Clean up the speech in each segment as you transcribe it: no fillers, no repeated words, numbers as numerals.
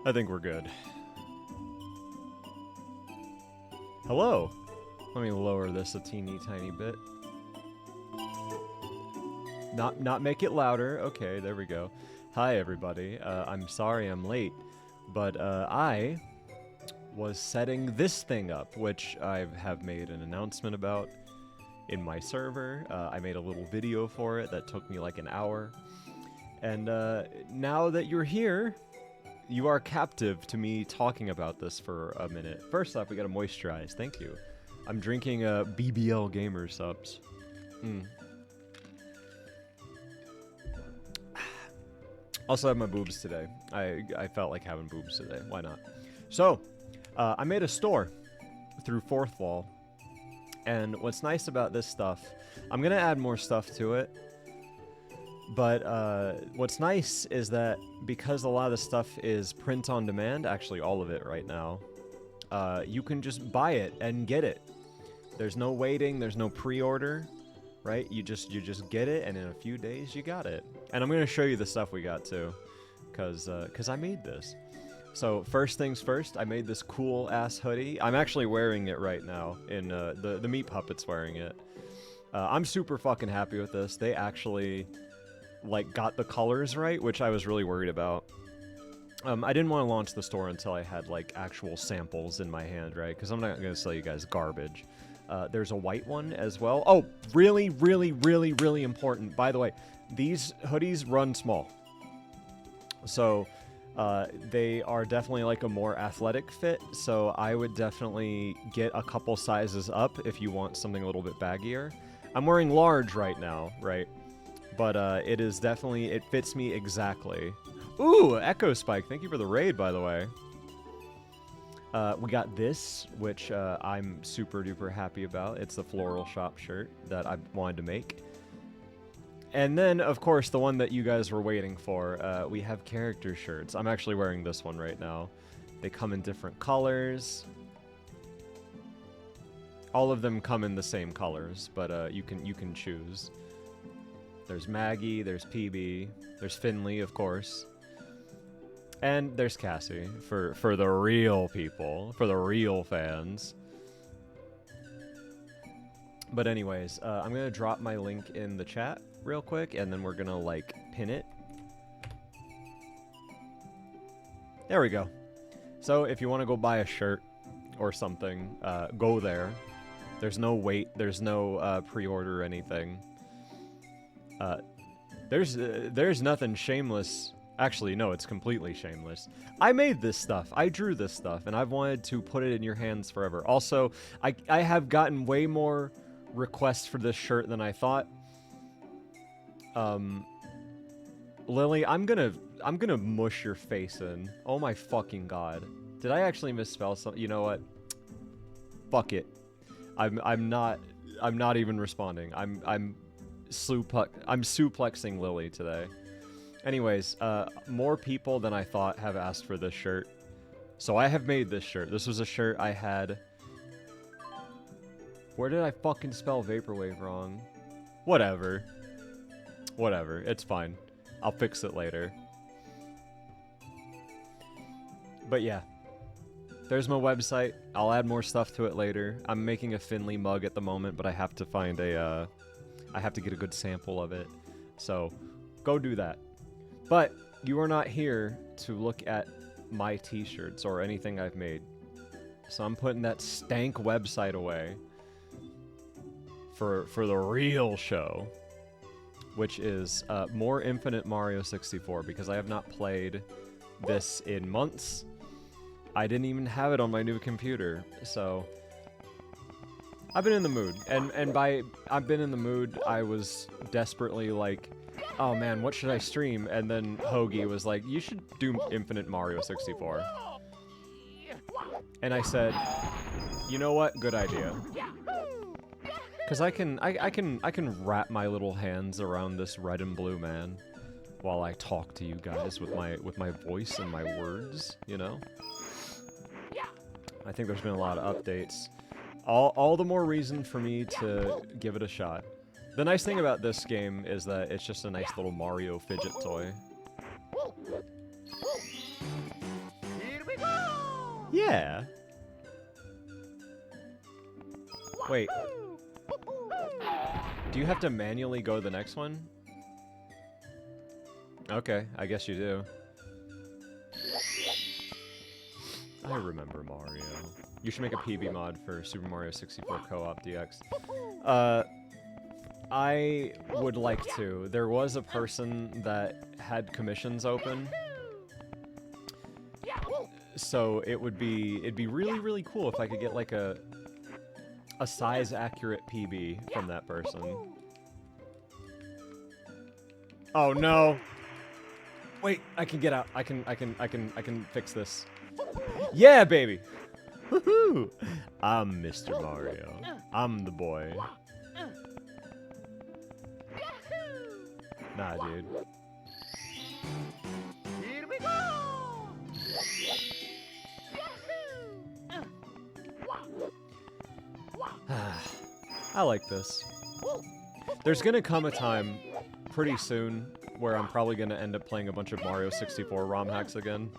I think we're good. Hello. Let me lower this a teeny tiny bit. Not make it louder. Okay, there we go. Hi everybody. I'm sorry I'm late, but I was setting this thing up, which I have made an announcement about in my server. I made a little video for it that took me like an hour. And now that you're here, you are captive to me talking about this for a minute. First off, we gotta moisturize. Thank you. I'm drinking BBL Gamer subs. Also have my boobs today. I felt like having boobs today. Why not? So, I made a store through Fourth Wall. And what's nice about this stuff, I'm gonna add more stuff to it. But what's nice is that because a lot of the stuff is print on demand, actually all of it right now, you can just buy it and get it. There's no waiting, there's no pre-order, right? You just get it, and in a few days you got it. And I'm gonna show you the stuff we got too, cause I made this. So first things first, I made this cool ass hoodie. I'm actually wearing it right now. In the Meat Puppet's wearing it. I'm super fucking happy with this. They actually like got the colors right, which I was really worried about. I didn't want to launch the store until I had like actual samples in my hand, right? Because I'm not gonna sell you guys garbage. There's a white one as well. Oh, really, really, really, really important. By the way, these hoodies run small. So they are definitely like a more athletic fit. So I would definitely get a couple sizes up if you want something a little bit baggier. I'm wearing large right now, right? But it is definitely, it fits me exactly. Ooh, Echo Spike, thank you for the raid, by the way. We got this, which I'm super duper happy about. It's the floral shop shirt that I wanted to make. And then, of course, the one that you guys were waiting for, we have character shirts. I'm actually wearing this one right now. They come in different colors. All of them come in the same colors, but you can choose. There's Maggie, there's PB, there's Finley, of course. And there's Cassie, for the real people, for the real fans. But anyways, I'm gonna drop my link in the chat real quick, and then we're gonna, like, pin it. There we go. So, if you want to go buy a shirt or something, go there. There's no wait, there's no pre-order or anything. There's nothing shameless. Actually, no, it's completely shameless. I made this stuff. I drew this stuff, and I've wanted to put it in your hands forever. Also, I have gotten way more requests for this shirt than I thought. Lily, I'm gonna mush your face in. Oh my fucking god. Did I actually misspell something? You know what? Fuck it. I'm not even responding. I'm suplexing Lily today. Anyways, more people than I thought have asked for this shirt. So I have made this shirt. This was a shirt I had... Where did I fucking spell Vaporwave wrong? Whatever. Whatever. It's fine. I'll fix it later. But yeah. There's my website. I'll add more stuff to it later. I'm making a Finley mug at the moment, but I have to find a... I have to get a good sample of it. So, go do that. But you are not here to look at my t-shirts or anything I've made. So I'm putting that stank website away for the real show, which is more Infinite Mario 64, because I have not played this in months. I didn't even have it on my new computer, so I've been in the mood. And by I've been in the mood, I was desperately like, oh man, what should I stream? And then Hoagie was like, you should do Infinite Mario 64. And I said, you know what? Good idea. Cause I can wrap my little hands around this red and blue man while I talk to you guys with my voice and my words, you know? I think there's been a lot of updates. All the more reason for me to give it a shot. The nice thing about this game is that it's just a nice little Mario fidget toy. Yeah. Wait. Do you have to manually go to the next one? Okay, I guess you do. I remember Mario. You should make a PB mod for Super Mario 64 Co-op DX. I would like to. There was a person that had commissions open. So it'd be really, really cool if I could get like a size accurate PB from that person. Oh no. Wait, I can get out. I can fix this. Yeah, baby. Woohoo! I'm Mr. Mario. I'm the boy. Nah, dude. Here we go! I like this. There's gonna come a time pretty soon where I'm probably gonna end up playing a bunch of Mario 64 ROM hacks again.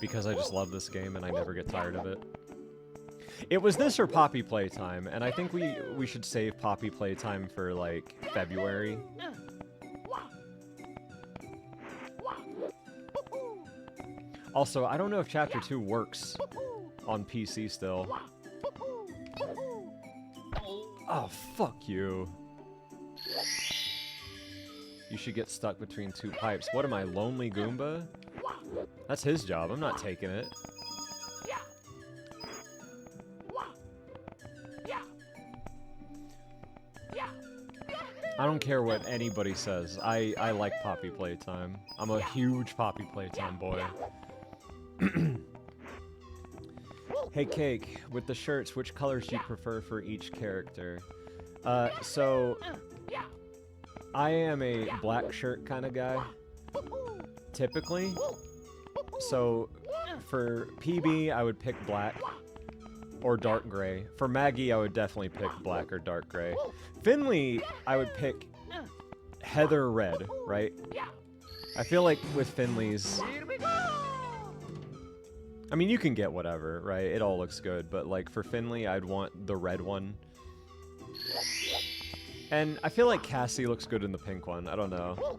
Because I just love this game and I never get tired of it. It was this or Poppy Playtime, and I think we should save Poppy Playtime for, like, February. Also, I don't know if Chapter 2 works on PC still. Oh, fuck you. You should get stuck between two pipes. What am I, Lonely Goomba? That's his job. I'm not taking it. I don't care what anybody says. I like Poppy Playtime. I'm a huge Poppy Playtime boy. Hey Cake, with the shirts, which colors do you prefer for each character? So I am a black shirt kind of guy, typically. So for PB, I would pick black or dark gray. For Maggie, I would definitely pick black or dark gray. Finley, I would pick heather red, right? I feel like with Finley's, I mean, you can get whatever, right? It all looks good, but like for Finley, I'd want the red one. And I feel like Cassie looks good in the pink one. I don't know.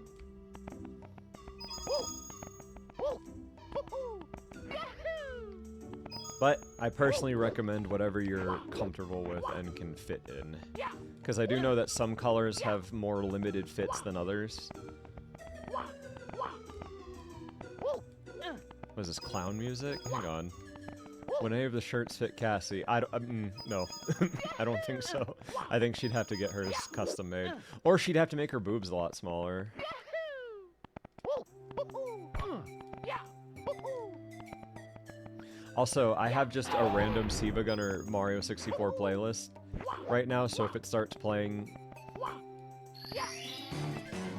But I personally recommend whatever you're comfortable with and can fit in. Because I do know that some colors have more limited fits than others. Was this clown music? Hang on. Would any of the shirts fit Cassie? No. I don't think so. I think she'd have to get hers custom made. Or she'd have to make her boobs a lot smaller. Also, I have just a random Siva Gunner Mario 64 playlist right now, so if it starts playing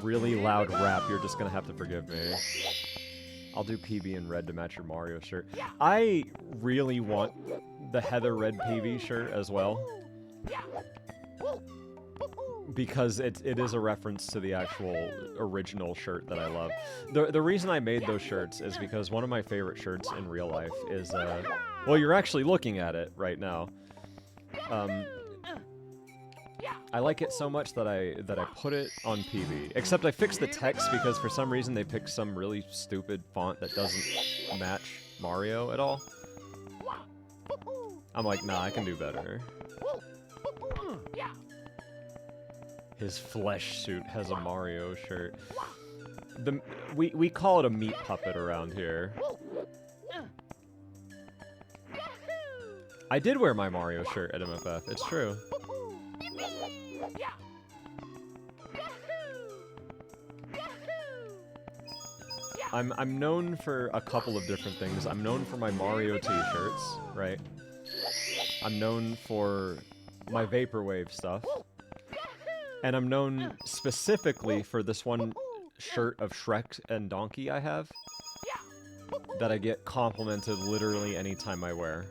really loud rap, you're just gonna have to forgive me. I'll do PB in red to match your Mario shirt. I really want the heather red PB shirt as well. Because it is a reference to the actual original shirt that I love. The reason I made those shirts is because one of my favorite shirts in real life is, well, you're actually looking at it right now. I like it so much that I put it on PB. Except I fixed the text because for some reason they picked some really stupid font that doesn't match Mario at all. I'm like, nah, I can do better. His flesh suit has a Mario shirt. We call it a meat puppet around here. I did wear my Mario shirt at MFF, it's true. I'm known for a couple of different things. I'm known for my Mario t-shirts, right? I'm known for my Vaporwave stuff. And I'm known specifically for this one shirt of Shrek and Donkey I have that I get complimented literally anytime I wear.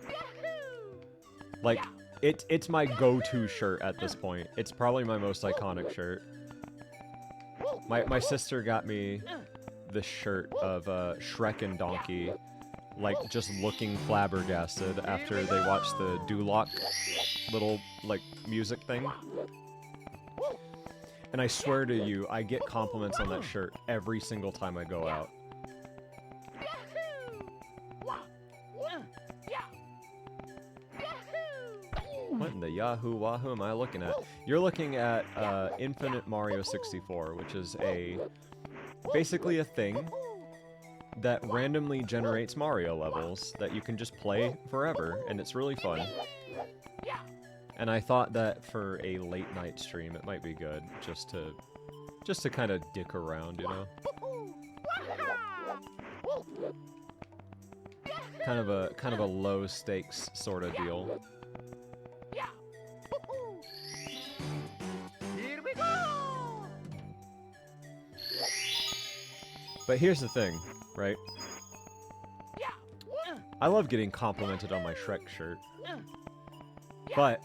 Like, it's my go-to shirt at this point. It's probably my most iconic shirt. My sister got me this shirt of Shrek and Donkey like, just looking flabbergasted after they watch the Duloc little, like, music thing. And I swear to you, I get compliments on that shirt every single time I go out. What in the Yahoo Wahoo am I looking at? You're looking at Infinite Mario 64, which is basically a thing that randomly generates Mario levels that you can just play forever, and it's really fun. And I thought that for a late night stream, it might be good just to kind of dick around, you know. Kind of a low stakes sort of deal. Here we go! But here's the thing, right? I love getting complimented on my Shrek shirt. But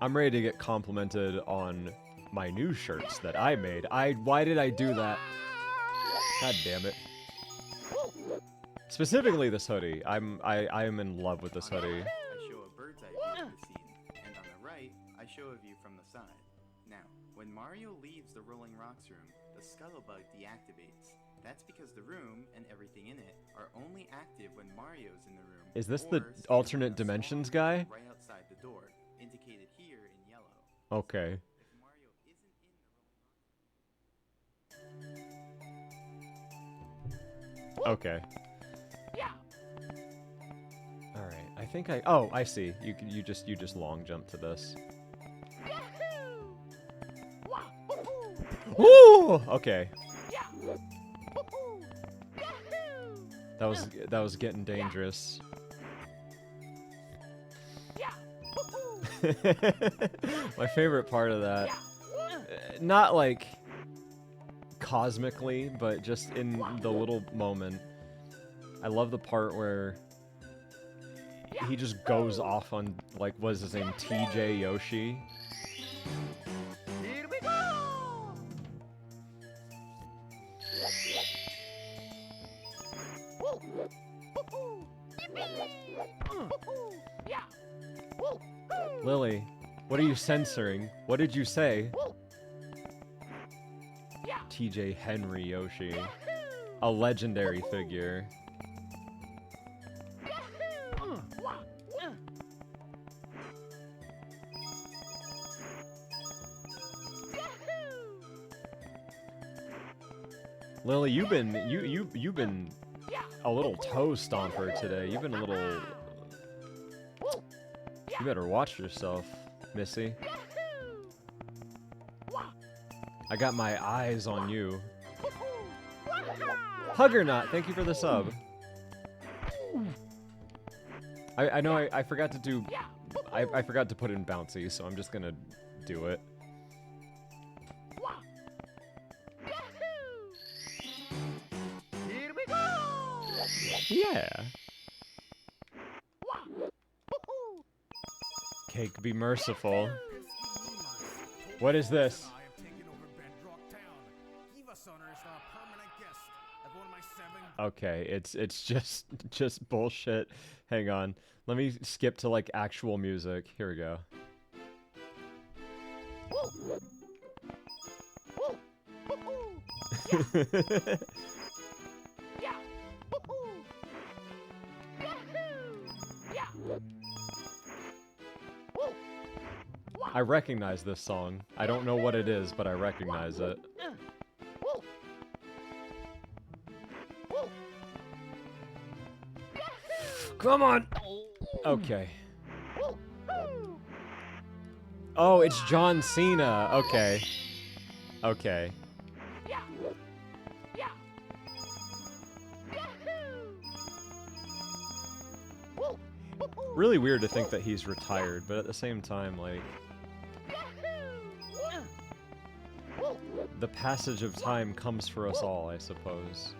I'm ready to get complimented on my new shirts that I made. Why did I do that? God damn it. Specifically this hoodie. I am in love with this hoodie. I show a bird's eye view of the scene, and on the right, I show a view from the side. Now, when Mario leaves the Rolling Rocks room, the Scuttlebug deactivates. That's because the room and everything in it are only active when Mario's in the room. Is this or the standing alternate on a dimensions small guy? ledge right outside the door, indicated here in yellow. Okay. If Mario isn't in the Rolling Rocks, Okay. All right. I think oh, I see. You just long jump to this. Woo! Okay. That was getting dangerous. My favorite part of that, not like cosmically, but just in the little moment, I love the part where he just goes off on, like, what's his name, TJ Yoshi. Here we go! Lily, what are you censoring? What did you say? TJ Henry Yoshi. A legendary figure. Lily, you've been a little toe stomper today. You've been a little. You better watch yourself, Missy. I got my eyes on you. Huggernaut, thank you for the sub. I know I forgot to do. I forgot to put in bouncy, so I'm just gonna do it. Here we go! Yeah. Cake, be merciful. What is this? Okay, it's just bullshit. Hang on. Let me skip to, like, actual music. Here we go. I recognize this song. I don't know what it is, but I recognize it. Come on! Okay. Oh, it's John Cena. Okay. Okay. Really weird to think that he's retired, but at the same time, like, the passage of time comes for us all, I suppose.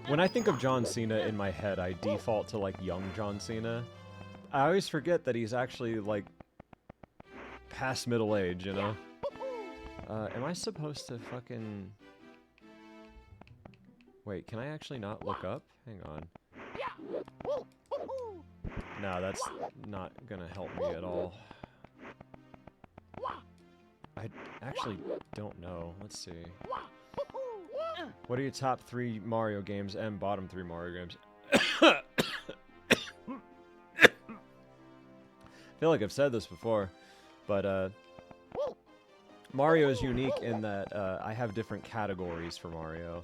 When I think of John Cena in my head, I default to, like, young John Cena. I always forget that he's actually, like, past middle age, you know? Am I supposed to fucking... Wait, can I actually not look up? Hang on. No, that's not gonna help me at all. I actually don't know. Let's see. What are your top 3 Mario games and bottom 3 Mario games? I feel like I've said this before, but Mario is unique in that I have different categories for Mario.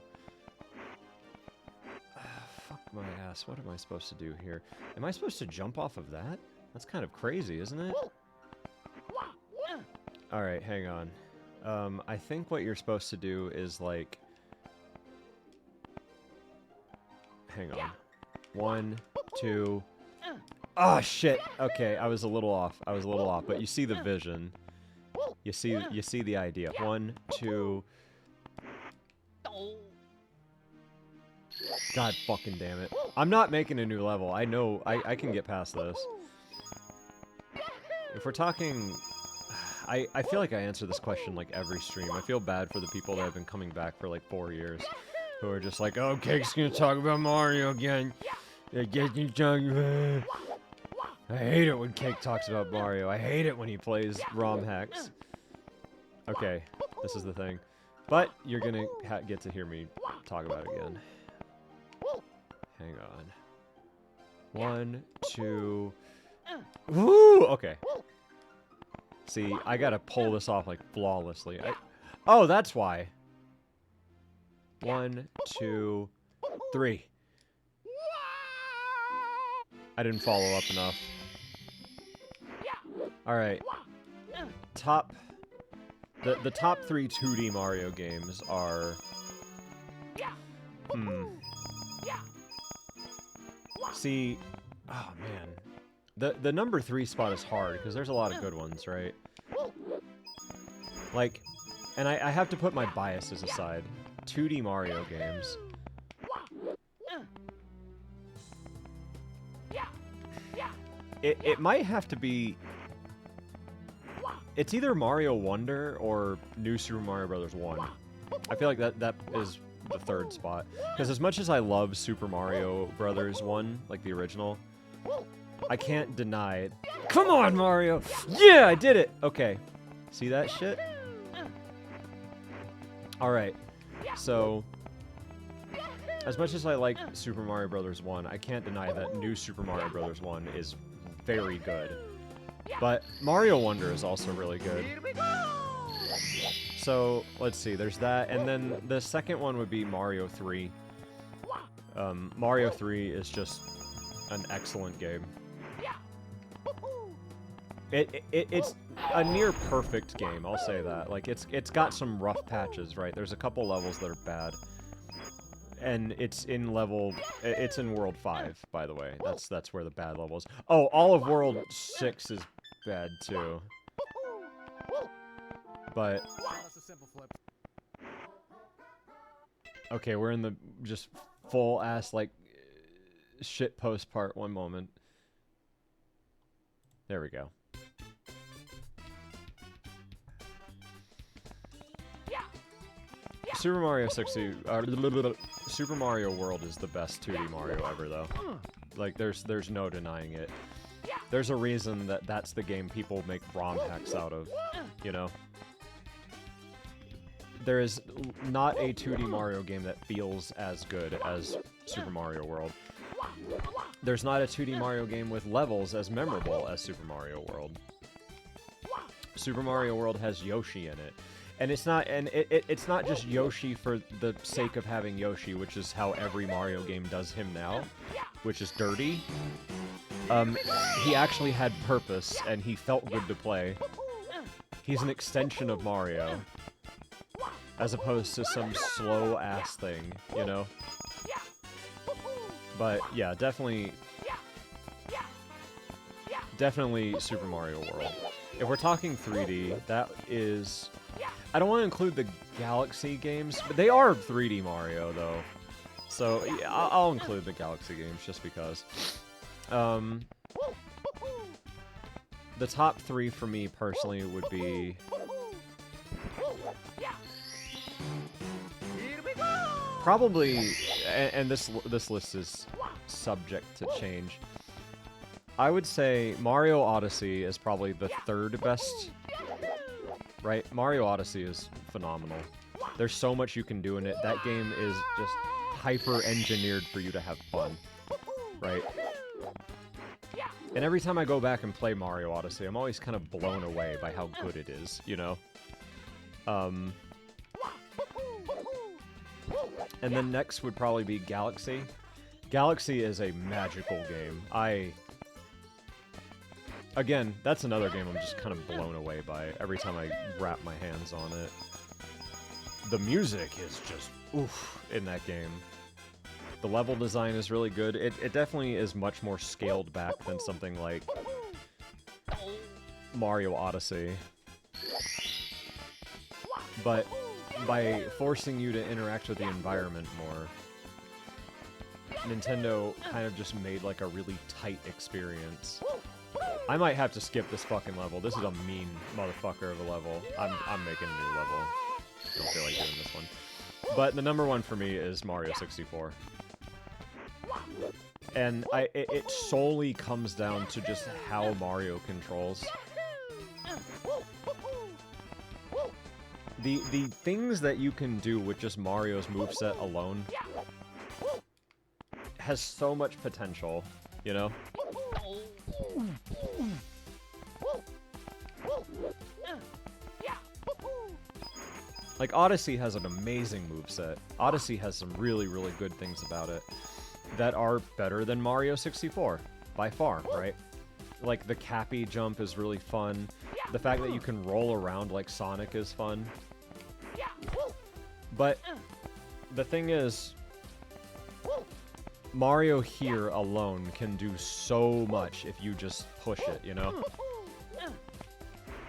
Fuck my ass. What am I supposed to do here? Am I supposed to jump off of that? That's kind of crazy, isn't it? Alright, hang on. I think what you're supposed to do is, like... Hang on. 1, 2... Oh, shit! Okay, I was a little off. But you see the vision. You see the idea. 1, 2... God fucking damn it. I'm not making a new level. I know I can get past this. If we're talking... I feel like I answer this question like every stream. I feel bad for the people that have been coming back for like 4 years. Who are just like, oh, Cake's gonna talk about Mario again. I hate it when Cake talks about Mario. I hate it when he plays ROM hacks. Okay, this is the thing. But you're gonna get to hear me talk about it again. Hang on. 1, 2... Woo! Okay. See, I gotta pull this off, like, flawlessly. Oh, that's why. 1, 2, 3. I didn't follow up enough. Alright. The top 3 2D Mario games are... See... Oh, man. The number 3 spot is hard, because there's a lot of good ones, right? Like, and I have to put my biases aside. 2D Mario games. It might have to be... It's either Mario Wonder or New Super Mario Bros. 1. I feel like that is the 3rd spot. Because as much as I love Super Mario Bros. 1, like the original, I can't deny it. Come on, Mario! Yeah, I did it! Okay. See that shit? Alright. So, as much as I like Super Mario Bros. 1, I can't deny that New Super Mario Bros. 1 is very good. But Mario Wonder is also really good. So, let's see, there's that, and then the second one would be Mario 3. Mario 3 is just an excellent game. It's a near perfect game, I'll say that. Like, it's got some rough patches, right? There's a couple levels that are bad. And it's in World 5, by the way. That's where the bad level is. Oh, all of World 6 is bad, too. But... Okay, we're in the just full-ass, like, shitpost part. One moment. There we go. Super Mario 60, Super Mario World is the best 2D Mario ever, though. Like, there's no denying it. There's a reason that that's the game people make ROM hacks out of, you know? There is not a 2D Mario game that feels as good as Super Mario World. There's not a 2D Mario game with levels as memorable as Super Mario World. Super Mario World has Yoshi in it. And it's not just Yoshi for the sake of having Yoshi, which is how every Mario game does him now, which is dirty. He actually had purpose, and he felt good to play. He's an extension of Mario, as opposed to some slow-ass thing, you know? But, yeah, definitely Super Mario World. If we're talking 3D, that is... I don't want to include the Galaxy games, but they are 3D Mario, though. So, yeah, I'll include the Galaxy games, just because. The top 3 for me, personally, would be... Probably, and this list is subject to change. I would say Mario Odyssey is probably the third best. Right? Mario Odyssey is phenomenal. There's so much you can do in it. That game is just hyper-engineered for you to have fun. Right? And every time I go back and play Mario Odyssey, I'm always kind of blown away by how good it is, you know? And then next would probably be Galaxy. Galaxy is a magical game. Again, that's another game I'm just kind of blown away by every time I wrap my hands on it. The music is just oof in that game. The level design is really good. It definitely is much more scaled back than something like Mario Odyssey. But by forcing you to interact with the environment more, Nintendo kind of just made like a really tight experience. I might have to skip this fucking level. This is a mean motherfucker of a level. I'm making a new level. Don't feel like doing this one. But the number one for me is Mario 64. And it solely comes down to just how Mario controls. The things that you can do with just Mario's moveset alone has so much potential, you know? Like, Odyssey has an amazing moveset. Odyssey has some really, really good things about it that are better than Mario 64, by far, right? Like, the Cappy jump is really fun. The fact that you can roll around like Sonic is fun. But the thing is, Mario here alone can do so much if you just push it, you know?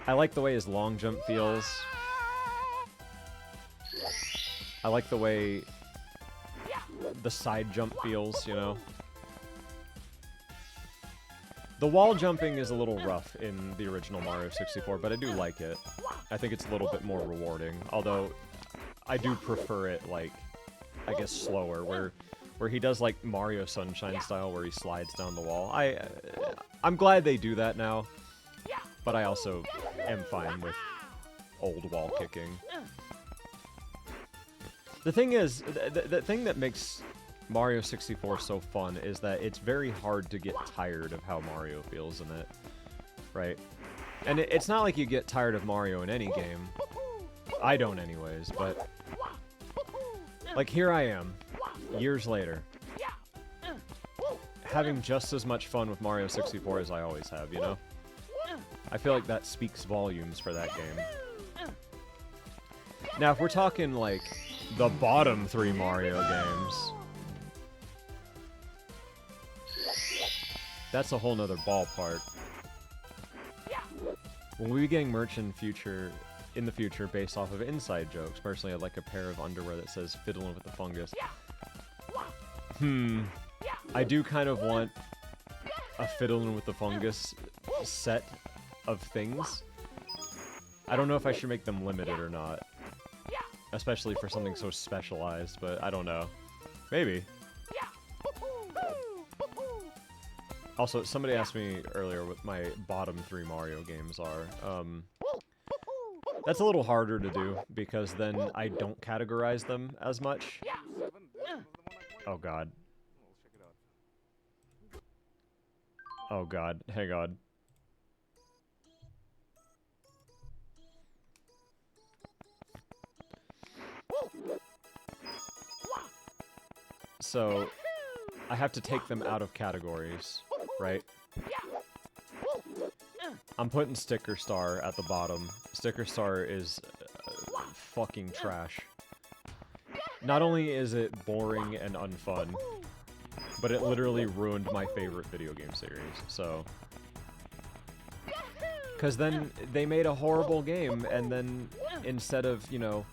I like the way his long jump feels. I like the way the side jump feels, you know? The wall jumping is a little rough in the original Mario 64, but I do like it. I think it's a little bit more rewarding, although I do prefer it, like, I guess slower, where he does, like, Mario Sunshine style, where he slides down the wall. I'm glad they do that now, but I also am fine with old wall kicking. The thing is, the thing that makes Mario 64 so fun is that it's very hard to get tired of how Mario feels in it, right? And it's not like you get tired of Mario in any game. I don't anyways, but like here I am, years later, having just as much fun with Mario 64 as I always have, you know? I feel like that speaks volumes for that game. Now, if we're talking like the bottom 3 Mario games, that's a whole nother ballpark. When we be getting merch in the future based off of inside jokes, personally I'd like a pair of underwear that says "Fiddling with the Fungus." I do kind of want a Fiddling with the Fungus set of things. I don't know if I should make them limited or not. Especially for something so specialized, but I don't know. Maybe. Also, somebody asked me earlier what my bottom 3 Mario games are. That's a little harder to do, because then I don't categorize them as much. Oh god. Oh god, hang on. So, I have to take them out of categories, right? I'm putting Sticker Star at the bottom. Sticker Star is fucking trash. Not only is it boring and unfun, but it literally ruined my favorite video game series, so... Because then they made a horrible game, and then instead of, you know,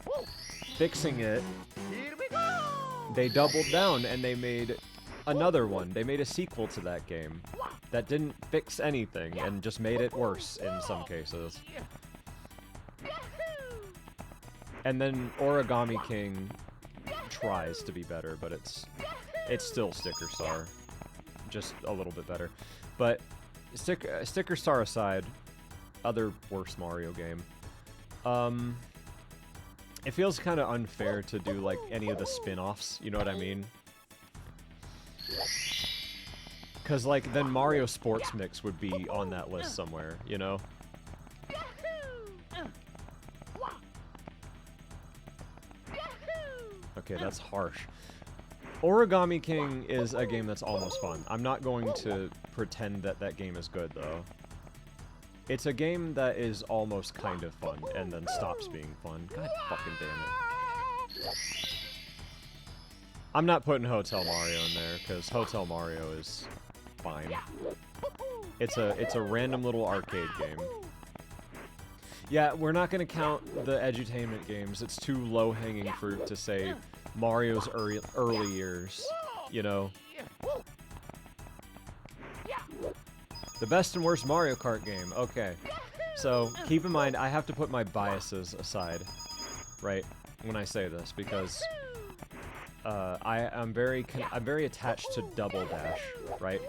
fixing it, they doubled down and they made another one. They made a sequel to that game that didn't fix anything and just made it worse in some cases. And then Origami King tries to be better, but it's still Sticker Star, just a little bit better. But Sticker Star aside, other worst Mario game. It feels kind of unfair to do like any of the spin-offs, you know what I mean? Cause like then Mario Sports Mix would be on that list somewhere, you know? Okay, that's harsh. Origami King is a game that's almost fun. I'm not going to pretend that that game is good, though. It's a game that is almost kind of fun, and then stops being fun. God fucking damn it. I'm not putting Hotel Mario in there, because Hotel Mario is fine. It's a random little arcade game. Yeah, we're not going to count the edutainment games. It's too low-hanging fruit to say Mario's early years, you know? The best and worst Mario Kart game. Okay. So, keep in mind, I have to put my biases aside, right, when I say this, because I'm very attached to Double Dash, right?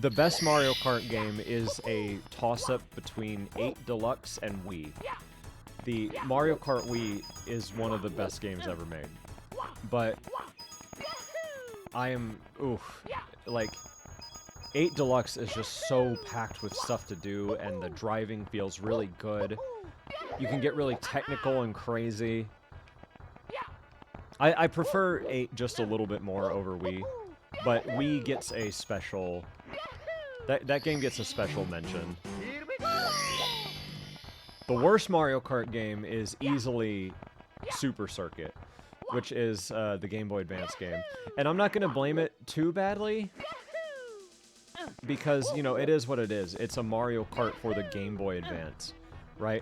The best Mario Kart game is a toss-up between 8 Deluxe and Wii. The Mario Kart Wii is one of the best games ever made. But I am, like, 8 Deluxe is just so packed with stuff to do, and the driving feels really good. You can get really technical and crazy. I prefer 8 just a little bit more over Wii, but Wii gets a special... That game gets a special mention. Here we go! The worst Mario Kart game is easily Super Circuit, which is the Game Boy Advance game. And I'm not going to blame it too badly, because, you know, it is what it is. It's a Mario Kart for the Game Boy Advance, right?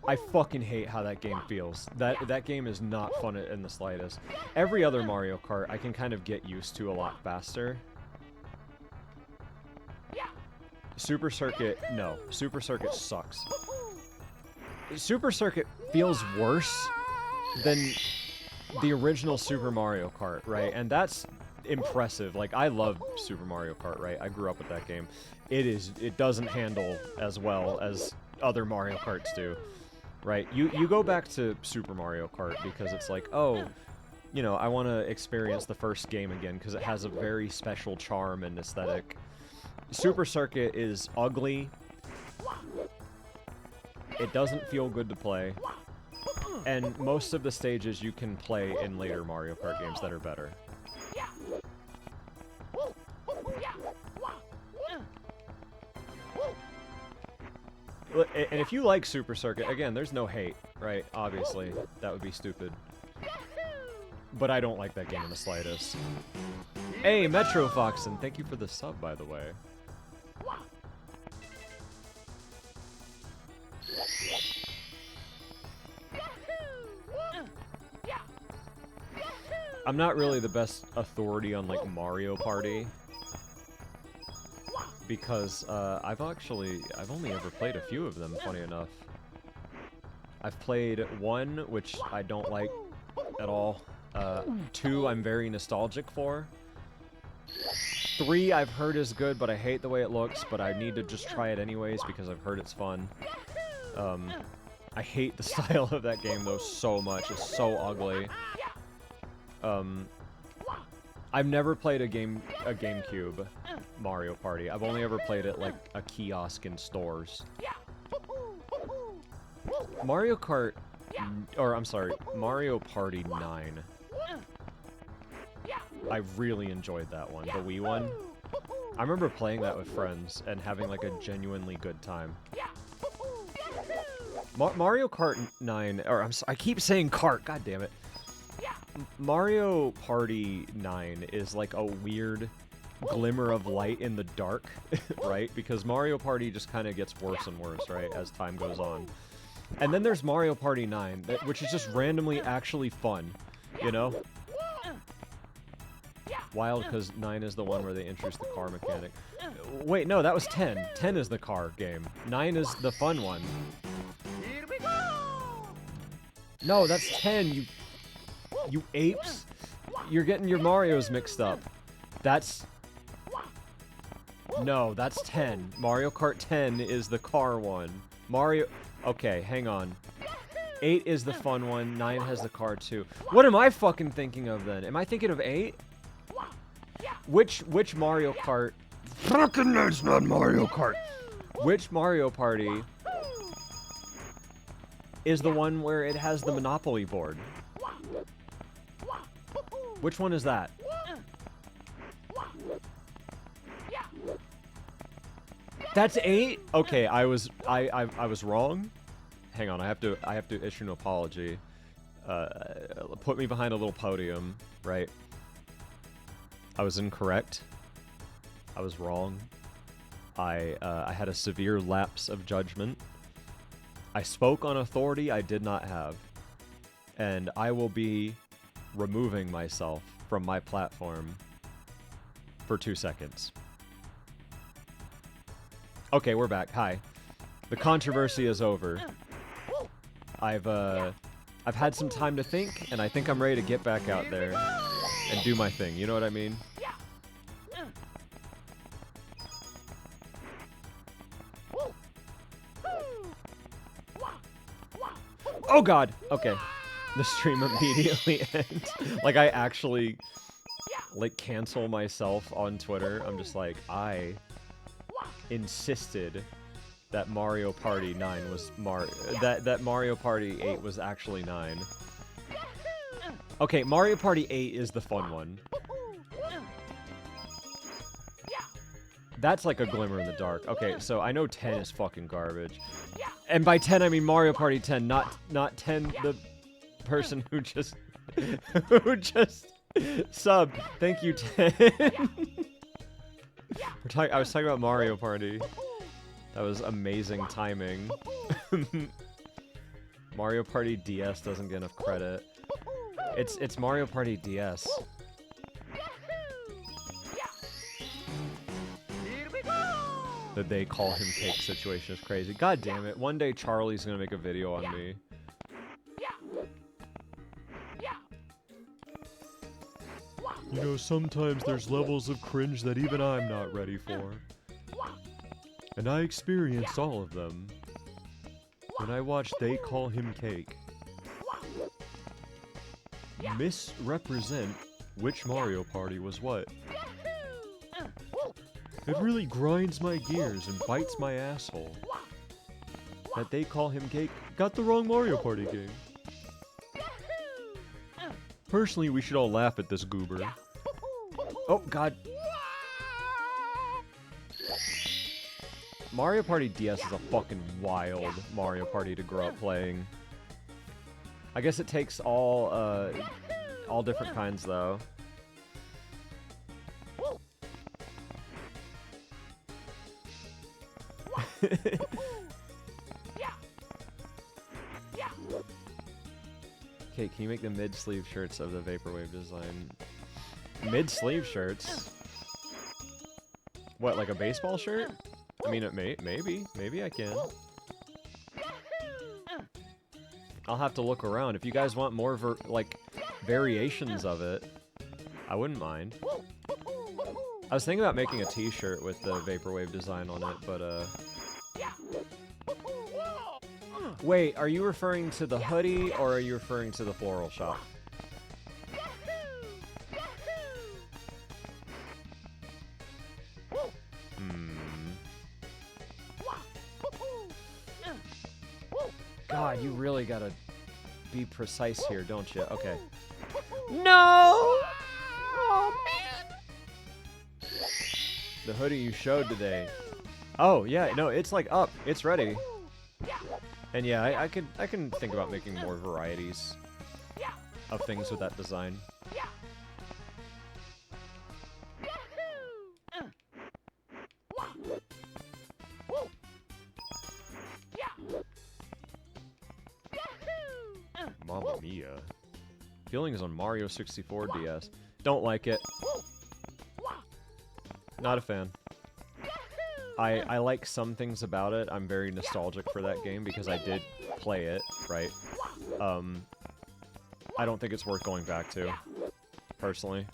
I fucking hate how that game feels. That game is not fun in the slightest. Every other Mario Kart I can kind of get used to a lot faster. Super Circuit, no. Super Circuit sucks. Super Circuit feels worse than the original Super Mario Kart, right? And that's impressive. Like, I love Super Mario Kart, right? I grew up with that game. It doesn't handle as well as other Mario Karts do, right? You go back to Super Mario Kart because it's like, oh, you know, I want to experience the first game again because it has a very special charm and aesthetic. Super Circuit is ugly. It doesn't feel good to play. And most of the stages you can play in later Mario Kart games that are better. And if you like Super Circuit, again, there's no hate, right? Obviously, that would be stupid. But I don't like that game in the slightest. Hey, Metro Foxen, thank you for the sub, by the way. I'm not really the best authority on, like, Mario Party. Because, I've only ever played a few of them, funny enough. I've played 1, which I don't like at all. 2, I'm very nostalgic for. 3, I've heard is good, but I hate the way it looks, but I need to just try it anyways because I've heard it's fun. I hate the style of that game, though, so much. It's so ugly. I've never played a GameCube Mario Party. I've only ever played it like a kiosk in stores. Mario Kart, or I'm sorry, Mario Party 9. I really enjoyed that one, the Wii one. I remember playing that with friends and having like a genuinely good time. Mario Kart 9, or I keep saying Kart, god damn it. Mario Party 9 is like a weird glimmer of light in the dark, right? Because Mario Party just kind of gets worse and worse, right, as time goes on. And then there's Mario Party 9, which is just randomly actually fun, you know? Wild, because 9 is the one where they introduced the car mechanic. Wait, no, that was 10. 10 is the car game. 9 is the fun one. Here we go! No, that's 10, you You apes! You're getting your Marios mixed up. That's... No, that's 10. Mario Kart 10 is the car one. Mario... Okay, hang on. 8 is the fun one, 9 has the car too. What am I fucking thinking of then? Am I thinking of 8? Which Mario Kart... Fucking that's not Mario Kart! Which Mario Party is the one where it has the Monopoly board? Which one is that? That's 8? Okay, I was wrong. Hang on, I have to issue an apology. Put me behind a little podium, right? I was incorrect. I was wrong. I had a severe lapse of judgment. I spoke on authority I did not have. And I will be removing myself from my platform for 2 seconds. Okay, we're back. Hi. The controversy is over. I've had some time to think, and I think I'm ready to get back out there and do my thing. You know what I mean? Oh god! Okay. The stream immediately ends. Like, I actually, like, cancel myself on Twitter. I'm just like, I insisted that Mario Party 9 was that Mario Party 8 was actually 9. Okay, Mario Party 8 is the fun one. That's like a glimmer in the dark. Okay, so I know 10 is fucking garbage. And by 10 I mean Mario Party 10, not 10 the person who just subbed. Thank you, 10. I was talking about Mario Party. That was amazing timing. Mario Party DS doesn't get enough credit. It's Mario Party DS. The they call him cake situation is crazy. God damn it. One day Charlie's gonna make a video on me. You know, sometimes there's levels of cringe that even I'm not ready for. And I experienced all of them when I watched They Call Him Cake misrepresent which Mario Party was what. It really grinds my gears and bites my asshole that They Call Him Cake got the wrong Mario Party game. Personally, we should all laugh at this goober. Oh, God. Mario Party DS is a fucking wild Mario Party to grow up playing. I guess it takes all different kinds, though. Okay, can you make the mid-sleeve shirts of the Vaporwave design? Mid-sleeve shirts? What, like a baseball shirt? I mean, maybe I can. I'll have to look around. If you guys want more, variations of it, I wouldn't mind. I was thinking about making a t-shirt with the Vaporwave design on it, but, Wait, are you referring to the hoodie, or are you referring to the floral shop? God, you really gotta be precise here, don't you? Okay. No! Oh, man! The hoodie you showed today. Oh, yeah, no, it's like up. It's ready. And yeah, I can think about making more varieties of things with that design. Mamma mia. Feelings on Mario 64 DS. Don't like it. Not a fan. I like some things about it. I'm very nostalgic for that game because I did play it, right? I don't think it's worth going back to, personally.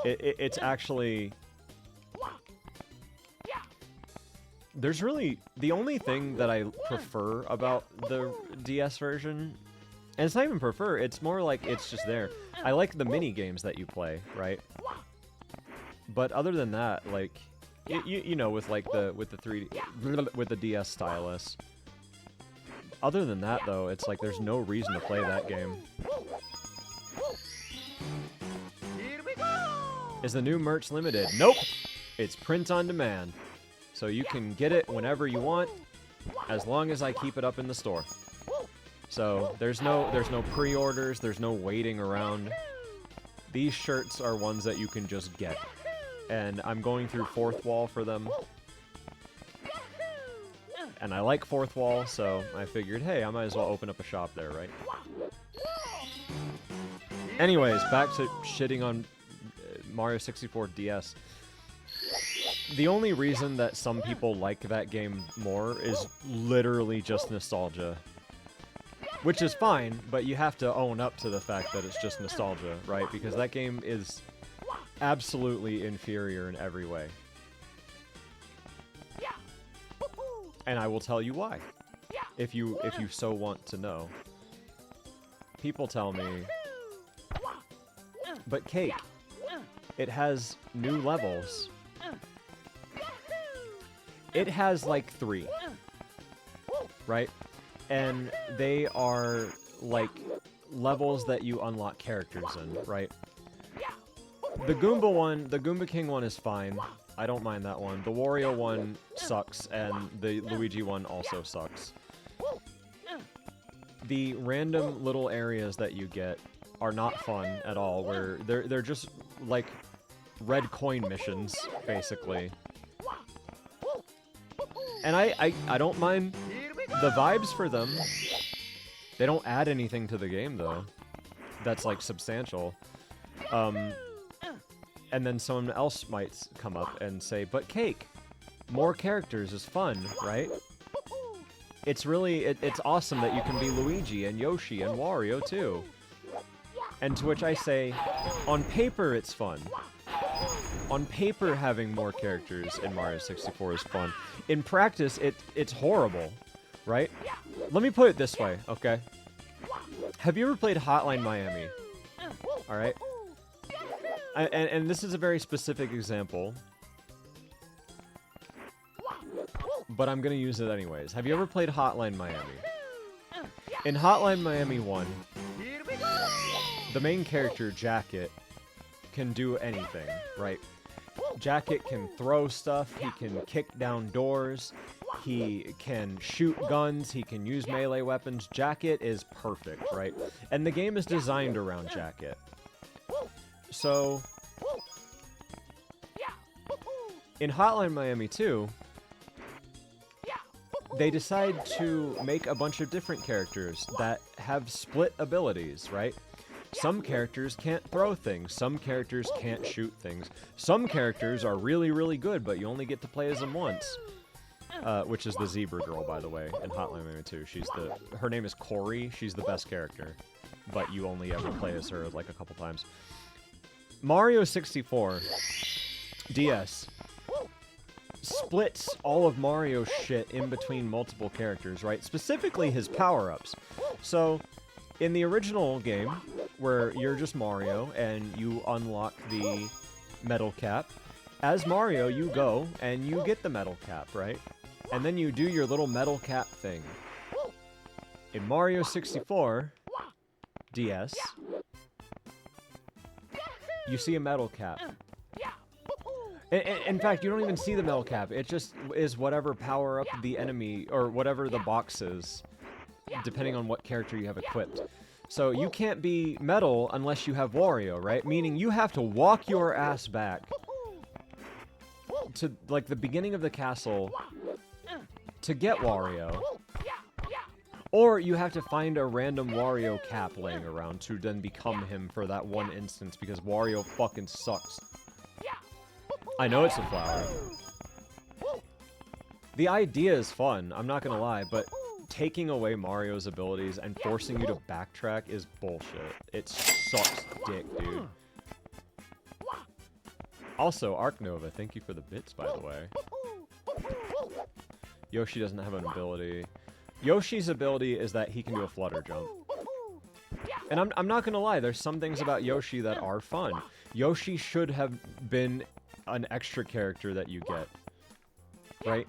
It's actually... There's really... The only thing that I prefer about the DS version, and it's not even prefer, it's more like it's just there. I like the mini games that you play, right? But other than that, like, you know, with like the 3D, with the DS stylus. Other than that, though, it's like there's no reason to play that game. Here we go! Is the new merch limited? Nope! It's print on demand. So you can get it whenever you want, as long as I keep it up in the store. So there's no pre-orders, there's no waiting around. These shirts are ones that you can just get. And I'm going through Fourth Wall for them. And I like Fourth Wall, so I figured, hey, I might as well open up a shop there, right? Anyways, back to shitting on Mario 64 DS. The only reason that some people like that game more is literally just nostalgia. Which is fine, but you have to own up to the fact that it's just nostalgia, right? Because that game is absolutely inferior in every way. And I will tell you why, if you so want to know. People tell me, but Cake, it has new levels. It has like 3, right? And they are like levels that you unlock characters in, right? The Goomba King one is fine. I don't mind that one. The Wario one sucks, and the Luigi one also sucks. The random little areas that you get are not fun at all, where they're just like red coin missions, basically. And I don't mind the vibes for them. They don't add anything to the game, though. That's, like, substantial. And then someone else might come up and say, but Cake, more characters is fun, right? It's really, it's awesome that you can be Luigi and Yoshi and Wario, too. And to which I say, on paper it's fun. On paper, having more characters in Mario 64 is fun. In practice, it's horrible, right? Let me put it this way, okay? Have you ever played Hotline Miami? Alright? And this is a very specific example, but I'm gonna use it anyways. Have you ever played Hotline Miami? In Hotline Miami 1, the main character, Jacket, can do anything, right? Jacket can throw stuff, he can kick down doors, he can shoot guns, he can use melee weapons. Jacket is perfect, right? And the game is designed around Jacket. So, in Hotline Miami 2, they decide to make a bunch of different characters that have split abilities, right? Some characters can't throw things, some characters can't shoot things, some characters are really, really good, but you only get to play as them once. Which is the Zebra Girl, by the way, in Hotline Miami 2. Her name is Corey, she's the best character, but you only ever play as her like a couple times. Mario 64 DS splits all of Mario's shit in between multiple characters, right? Specifically his power-ups. So, in the original game, where you're just Mario and you unlock the metal cap, as Mario, you go and you get the metal cap, right? And then you do your little metal cap thing. In Mario 64 DS, you see a metal cap. In fact, you don't even see the metal cap. It just is whatever power up the enemy, or whatever the box is, depending on what character you have equipped. So you can't be metal unless you have Wario, right? Meaning you have to walk your ass back to, like, the beginning of the castle to get Wario. Or you have to find a random Wario cap laying around to then become him for that one instance, because Wario fucking sucks. I know it's a flower. The idea is fun, I'm not gonna lie, but taking away Mario's abilities and forcing you to backtrack is bullshit. It sucks dick, dude. Also, Arc Nova, thank you for the bits, by the way. Yoshi doesn't have an ability. Yoshi's ability is that he can do a flutter jump. And I'm not gonna lie, there's some things about Yoshi that are fun. Yoshi should have been an extra character that you get. Right?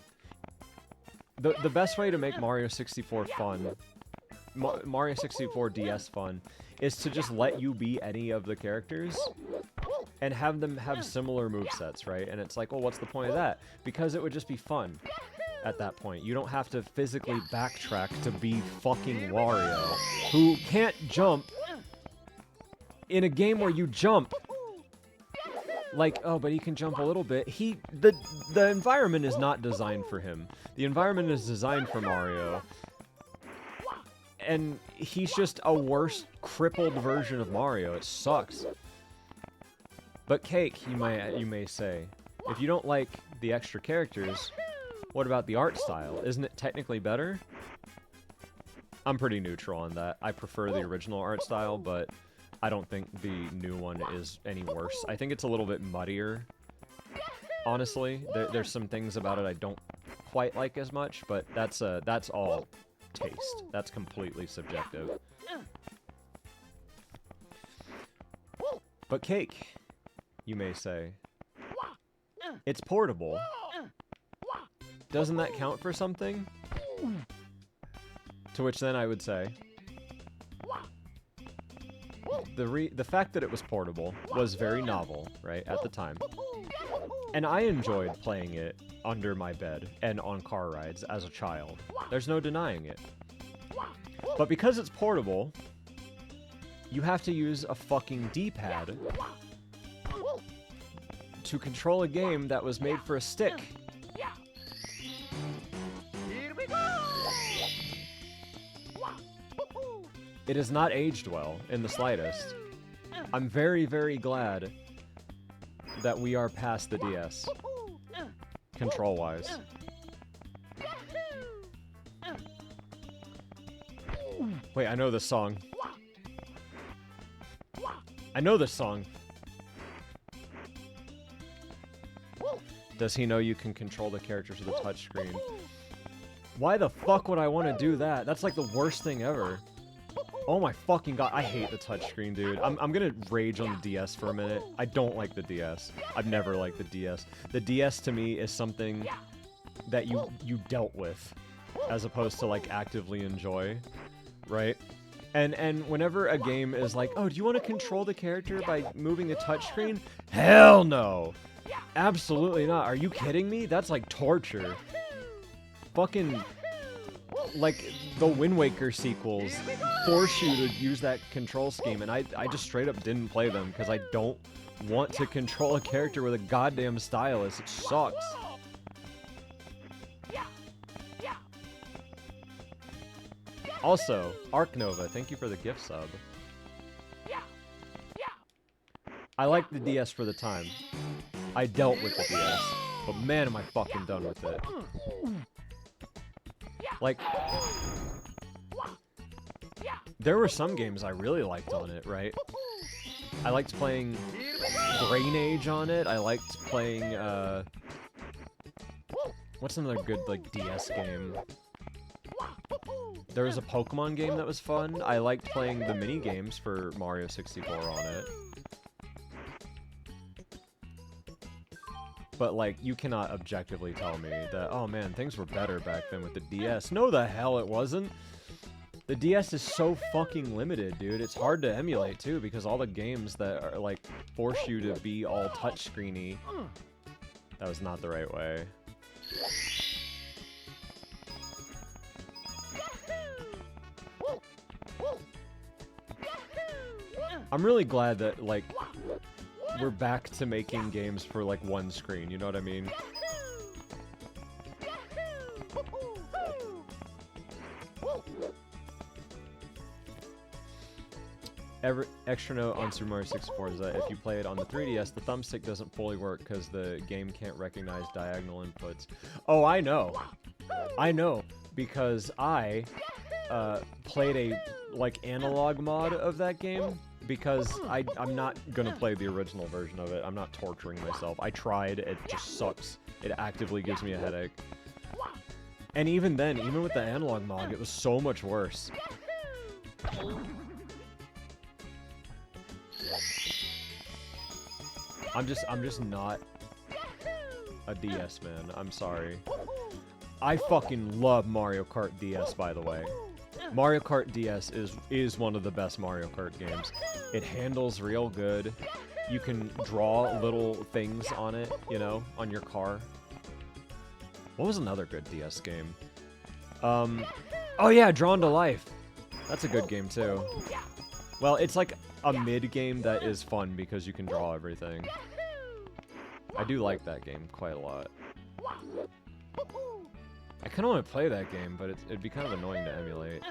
The best way to make Mario 64 fun, Mario 64 DS fun, is to just let you be any of the characters and have them have similar movesets, right? And it's like, well, what's the point of that? Because it would just be fun at that point. You don't have to physically backtrack to be fucking Wario, who can't jump in a game where you jump. Like, oh, but he can jump a little bit. The environment is not designed for him. The environment is designed for Mario. And he's just a worse, crippled version of Mario. It sucks. But Cake, you may say, if you don't like the extra characters, what about the art style? Isn't it technically better? I'm pretty neutral on that. I prefer the original art style, but I don't think the new one is any worse. I think it's a little bit muddier, honestly. There's some things about it I don't quite like as much, but that's all taste. That's completely subjective. But Cake, you may say, it's portable. Doesn't that count for something? To which then I would say, the fact that it was portable was very novel, right, at the time. And I enjoyed playing it under my bed and on car rides as a child. There's no denying it. But because it's portable, you have to use a fucking D-pad to control a game that was made for a stick. Here we go! It has not aged well in the slightest. I'm very, very glad that we are past the DS, control-wise. Wait, I know this song. I know this song. Does he know you can control the characters with a touchscreen? Why the fuck would I want to do that? That's like the worst thing ever. Oh my fucking god, I hate the touchscreen, dude. I'm gonna rage on the DS for a minute. I don't like the DS. I've never liked the DS. The DS to me is something that you dealt with, as opposed to like actively enjoy, right? And whenever a game is like, oh, do you want to control the character by moving the touchscreen? Hell no! Absolutely not. Are you kidding me? That's like torture. Fucking, like, the Wind Waker sequels force you to use that control scheme, and I just straight up didn't play them because I don't want to control a character with a goddamn stylus. It sucks. Also, Arc Nova, thank you for the gift sub. I like the DS for the time. I dealt with the DS, but man am I fucking done with it. Like, there were some games I really liked on it, right? I liked playing Brain Age on it. I liked playing, what's another good, like, DS game? There was a Pokemon game that was fun. I liked playing the mini games for Mario 64 on it. But, like, you cannot objectively tell me that, oh man, things were better back then with the DS. No, the hell it wasn't. The DS is so fucking limited, dude. It's hard to emulate, too, because all the games that are, like, force you to be all touchscreeny. That was not the right way. I'm really glad that, like, we're back to making games for, like, one screen, you know what I mean? extra note on Super Mario 64 is that if you play it on the 3DS, the thumbstick doesn't fully work because the game can't recognize diagonal inputs. Oh, I know. I know, because I played a like analog mod of that game because I'm not gonna play the original version of it. I'm not torturing myself. I tried. It just sucks. It actively gives me a headache. And even then, even with the analog mod, it was so much worse. I'm just not a DS man. I'm sorry. I fucking love Mario Kart DS, by the way. Mario Kart DS is one of the best Mario Kart games. It handles real good. You can draw little things on it, you know, on your car. What was another good DS game? Oh yeah, Drawn to Life. That's a good game too. Well, it's like a mid game that is fun because you can draw everything. I do like that game quite a lot. I kind of want to play that game, but it'd be kind of annoying to emulate.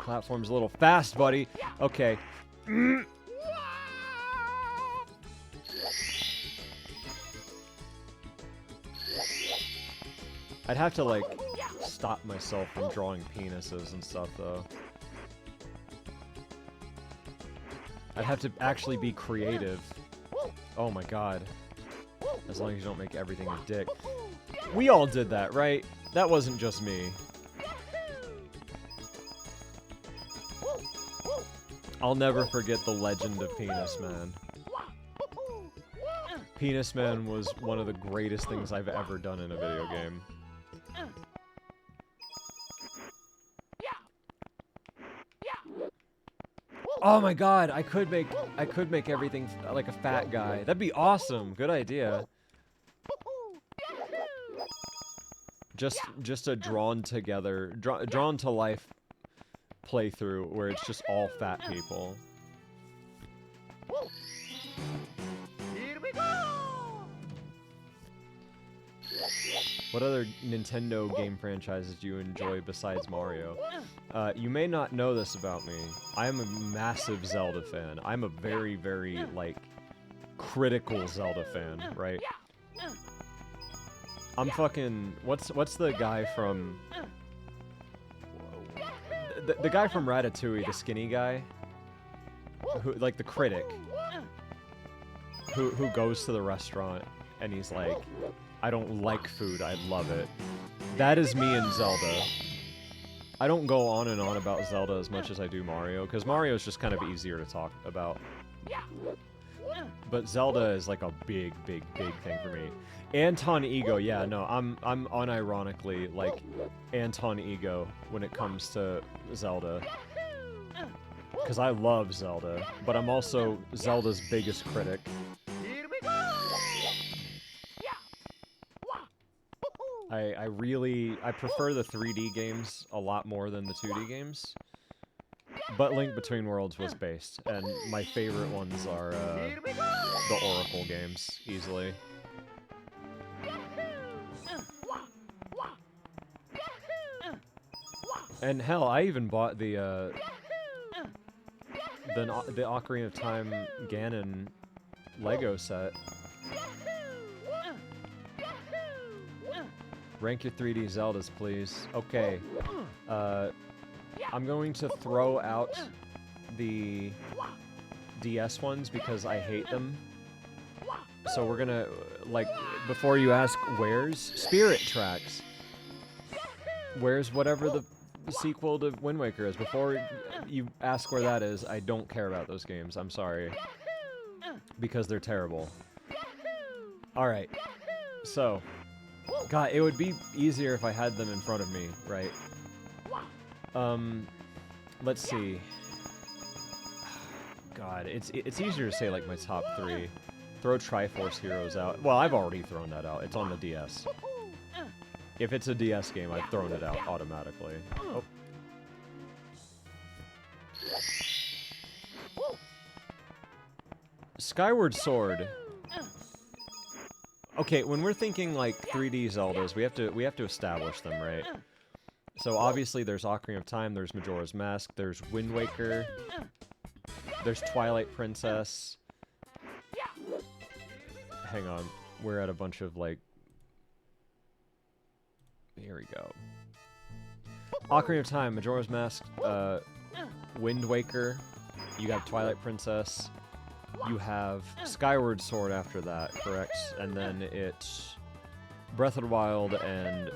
Platform's a little fast, buddy. Okay. I'd have to, like, stop myself from drawing penises and stuff, though. I'd have to actually be creative. Oh my god. As long as you don't make everything a dick. We all did that, right? That wasn't just me. I'll never forget the legend of Penis Man. Penis Man was one of the greatest things I've ever done in a video game. Oh my god, I could make everything like a fat guy. That'd be awesome. Good idea. Just a drawn to life playthrough where it's just all fat people. Here we go! What other Nintendo game franchises do you enjoy besides Mario? You may not know this about me. I am a massive Zelda fan. I'm a very, very, like, critical Zelda fan, right? I'm fucking... What's the guy from... The guy from Ratatouille, the skinny guy? Who, like, the critic. Who goes to the restaurant and he's like... I don't like food, I love it. That is me in Zelda. I don't go on and on about Zelda as much as I do Mario, because Mario is just kind of easier to talk about. But Zelda is like a big, big, big thing for me. Anton Ego, yeah, no, I'm unironically like Anton Ego when it comes to Zelda. Because I love Zelda, but I'm also Zelda's biggest critic. Here we go! I prefer the 3D games a lot more than the 2D games. But Link Between Worlds was based, and my favorite ones are the Oracle games, easily. And hell, I even bought the Ocarina of Time Ganon Lego set. Rank your 3D Zeldas, please. Okay. I'm going to throw out the DS ones because I hate them. So we're gonna, like, before you ask, where's Spirit Tracks? Where's whatever the sequel to Wind Waker is? Before you ask where that is, I don't care about those games. I'm sorry. Because they're terrible. Alright. So... God, it would be easier if I had them in front of me, right? Let's see. God, it's easier to say, like, my top 3. Throw Triforce Heroes out. Well, I've already thrown that out. It's on the DS. If it's a DS game, I've thrown it out automatically. Oh. Skyward Sword. Okay, when we're thinking like 3D Zeldas, we have to establish them, right? So obviously there's Ocarina of Time, there's Majora's Mask, there's Wind Waker, there's Twilight Princess. Hang on, we're at a bunch of like... Here we go. Ocarina of Time, Majora's Mask, Wind Waker, you got Twilight Princess, you have Skyward Sword after that, correct? And then it's Breath of the Wild and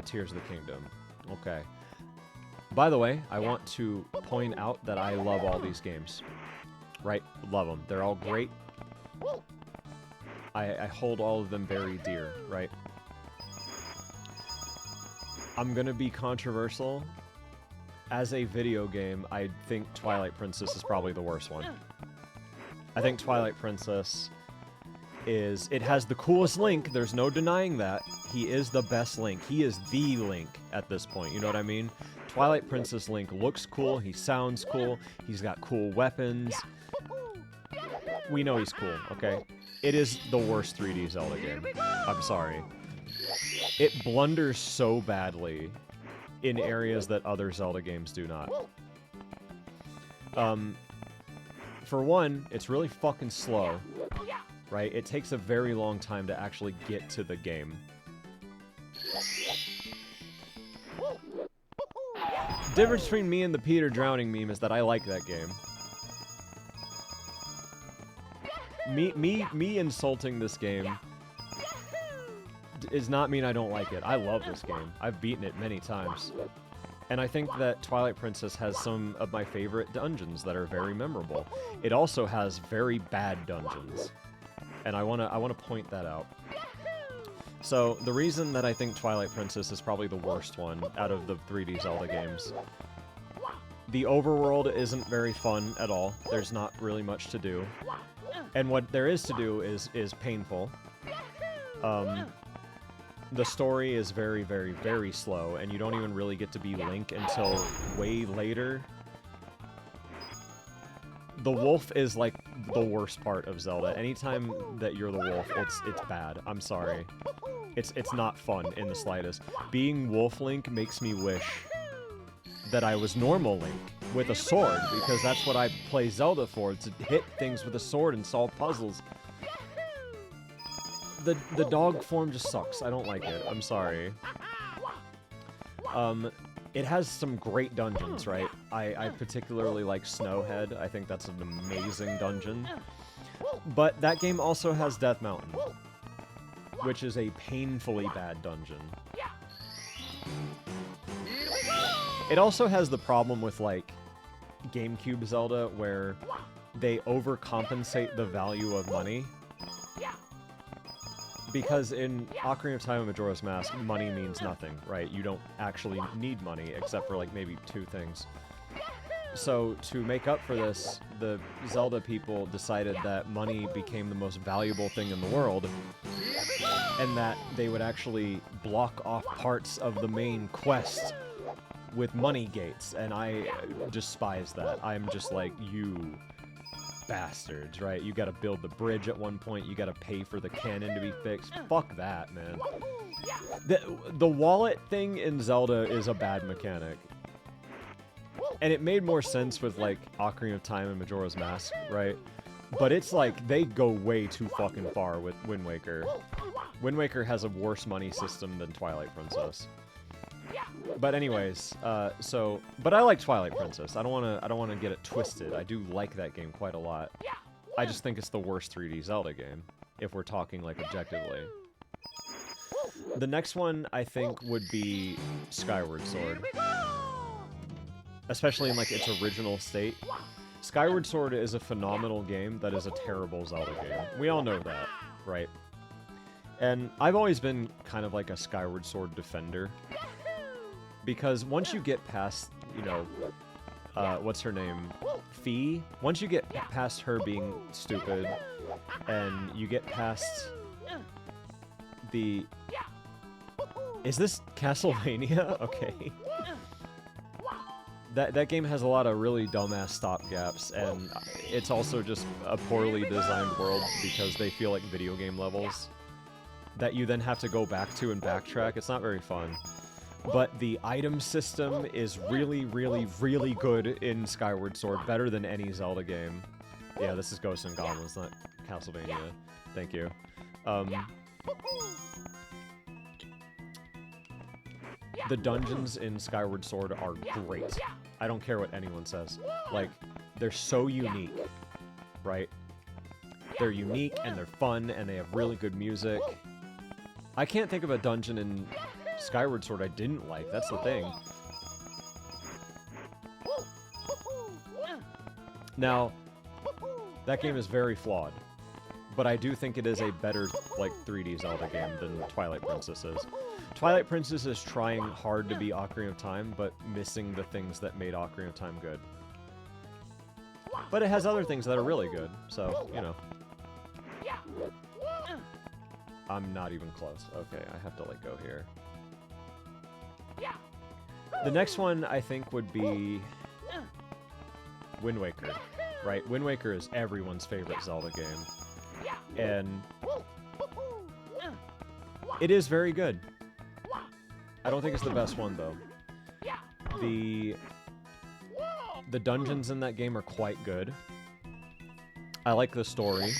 Tears of the Kingdom. Okay. By the way, I want to point out that I love all these games. Right? Love them. They're all great. I hold all of them very dear, right? I'm gonna be controversial. As a video game, I think Twilight Princess is probably the worst one. I think Twilight Princess it has the coolest Link, there's no denying that. He is the best Link. He is the Link at this point, you know what I mean? Twilight Princess Link looks cool, he sounds cool, he's got cool weapons. We know he's cool, okay? It is the worst 3D Zelda game. I'm sorry. It blunders so badly in areas that other Zelda games do not. For one, it's really fucking slow, right? It takes a very long time to actually get to the game. Difference between me and the Peter drowning meme is that I like that game. Me insulting this game does not mean I don't like it. I love this game. I've beaten it many times. And I think that Twilight Princess has some of my favorite dungeons that are very memorable. It also has very bad dungeons. And I wanna point that out. So, the reason that I think Twilight Princess is probably the worst one out of the 3D Zelda games, the overworld isn't very fun at all. There's not really much to do. And what there is to do is painful. The story is very, very, very slow, and you don't even really get to be Link until way later. The wolf is, like, the worst part of Zelda. Anytime that you're the wolf, it's bad. I'm sorry. It's not fun in the slightest. Being Wolf Link makes me wish that I was normal Link with a sword, because that's what I play Zelda for, to hit things with a sword and solve puzzles. The dog form just sucks. I don't like it. I'm sorry. It has some great dungeons, right? I particularly like Snowhead. I think that's an amazing dungeon. But that game also has Death Mountain, which is a painfully bad dungeon. It also has the problem with, like, GameCube Zelda, where they overcompensate the value of money. Because in Ocarina of Time and Majora's Mask, money means nothing, right? You don't actually need money, except for, like, maybe 2 things. So, to make up for this, the Zelda people decided that money became the most valuable thing in the world, and that they would actually block off parts of the main quest with money gates, and I despise that. I'm just like, you bastards, right? You gotta build the bridge at one point, you gotta pay for the cannon to be fixed. Fuck that, man. The wallet thing in Zelda is a bad mechanic. And it made more sense with, like, Ocarina of Time and Majora's Mask, right? But it's like, they go way too fucking far with Wind Waker. Wind Waker has a worse money system than Twilight Princess. But anyways, but I like Twilight Princess. I don't wanna get it twisted. I do like that game quite a lot. I just think it's the worst 3D Zelda game, if we're talking, like, objectively. The next one, I think, would be Skyward Sword. Especially in, like, its original state. Skyward Sword is a phenomenal game that is a terrible Zelda game. We all know that, right? And I've always been kind of like a Skyward Sword defender. Because once you get past, you know, what's her name? Fee? Once you get past her being stupid, and you get past the... Is this Castlevania? Okay. That game has a lot of really dumbass stopgaps, and it's also just a poorly designed world because they feel like video game levels that you then have to go back to and backtrack. It's not very fun. but the item system is really, really, really good in Skyward Sword, better than any Zelda game. Yeah, this is Ghosts and Goblins, not Castlevania. Thank you. The dungeons in Skyward Sword are great. I don't care what anyone says. Like, they're so unique, right? They're unique, and they're fun, and they have really good music. I can't think of a dungeon in Skyward Sword I didn't like, that's the thing. Now, that game is very flawed, but I do think it is a better, like, 3D Zelda game than Twilight Princess is. Twilight Princess is trying hard to be Ocarina of Time, but missing the things that made Ocarina of Time good. But it has other things that are really good, so, you know. I'm not even close. Okay, I have to, like, go here. The next one, I think, would be Wind Waker, right? Wind Waker is everyone's favorite Zelda game. And it is very good. I don't think it's the best one, though. The dungeons in that game are quite good. I like the story.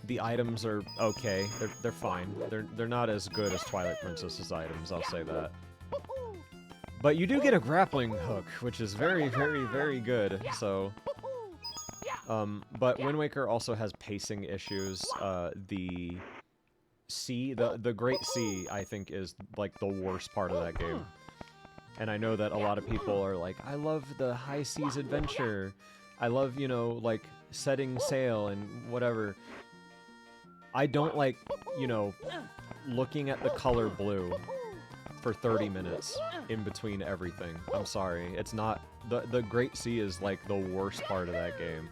The items are okay. They're fine. They're not as good as Twilight Princess's items, I'll say that. But you do get a grappling hook, which is very, very, very good, so... but Wind Waker also has pacing issues. The sea, the Great Sea, I think, is, like, the worst part of that game. And I know that a lot of people are like, I love the high seas adventure. I love, you know, like, setting sail and whatever. I don't like, you know, looking at the color blue for 30 minutes in between everything. I'm sorry. It's not... The Great Sea is, like, the worst part of that game.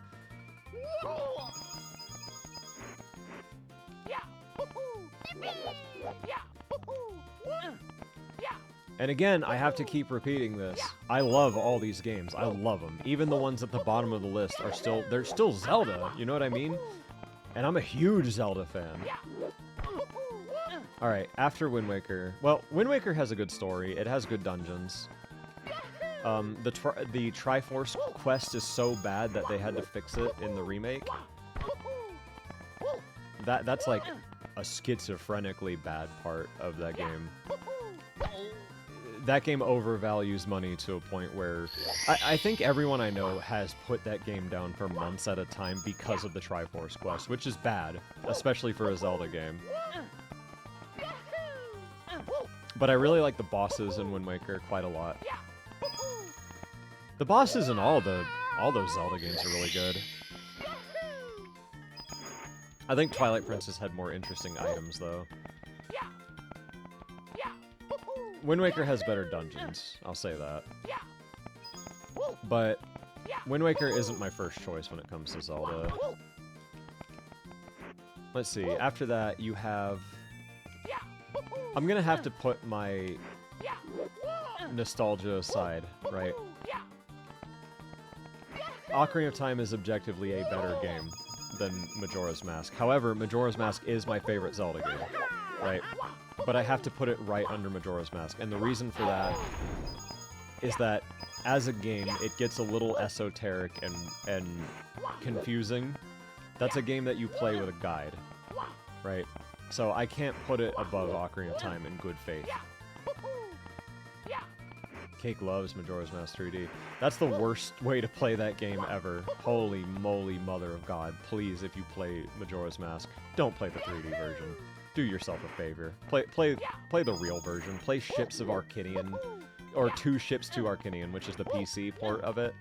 And again, I have to keep repeating this. I love all these games. I love them. Even the ones at the bottom of the list are still... They're still Zelda, you know what I mean? And I'm a huge Zelda fan. Alright, after Wind Waker... Well, Wind Waker has a good story. It has good dungeons. The Triforce quest is so bad that they had to fix it in the remake. That's like a schizophrenically bad part of that game. That game overvalues money to a point where I think everyone I know has put that game down for months at a time because of the Triforce quest, which is bad, especially for a Zelda game. But I really like the bosses in Wind Waker quite a lot. The bosses in all those Zelda games are really good. I think Twilight Princess had more interesting items, though. Wind Waker has better dungeons, I'll say that. But Wind Waker isn't my first choice when it comes to Zelda. Let's see, after that you have... I'm gonna have to put my nostalgia aside, right? Ocarina of Time is objectively a better game than Majora's Mask. However, Majora's Mask is my favorite Zelda game, right? But I have to put it right under Majora's Mask, and the reason for that is that as a game, it gets a little esoteric and confusing. That's a game that you play with a guide, right? So I can't put it above Ocarina of Time in good faith. Cake loves Majora's Mask 3D. That's the worst way to play that game ever. Holy moly, mother of God. Please, if you play Majora's Mask, don't play the 3D version. Do yourself a favor. Play the real version. Play Ships of Arcanian, or Two Ships to Arcanian, which is the PC port of it.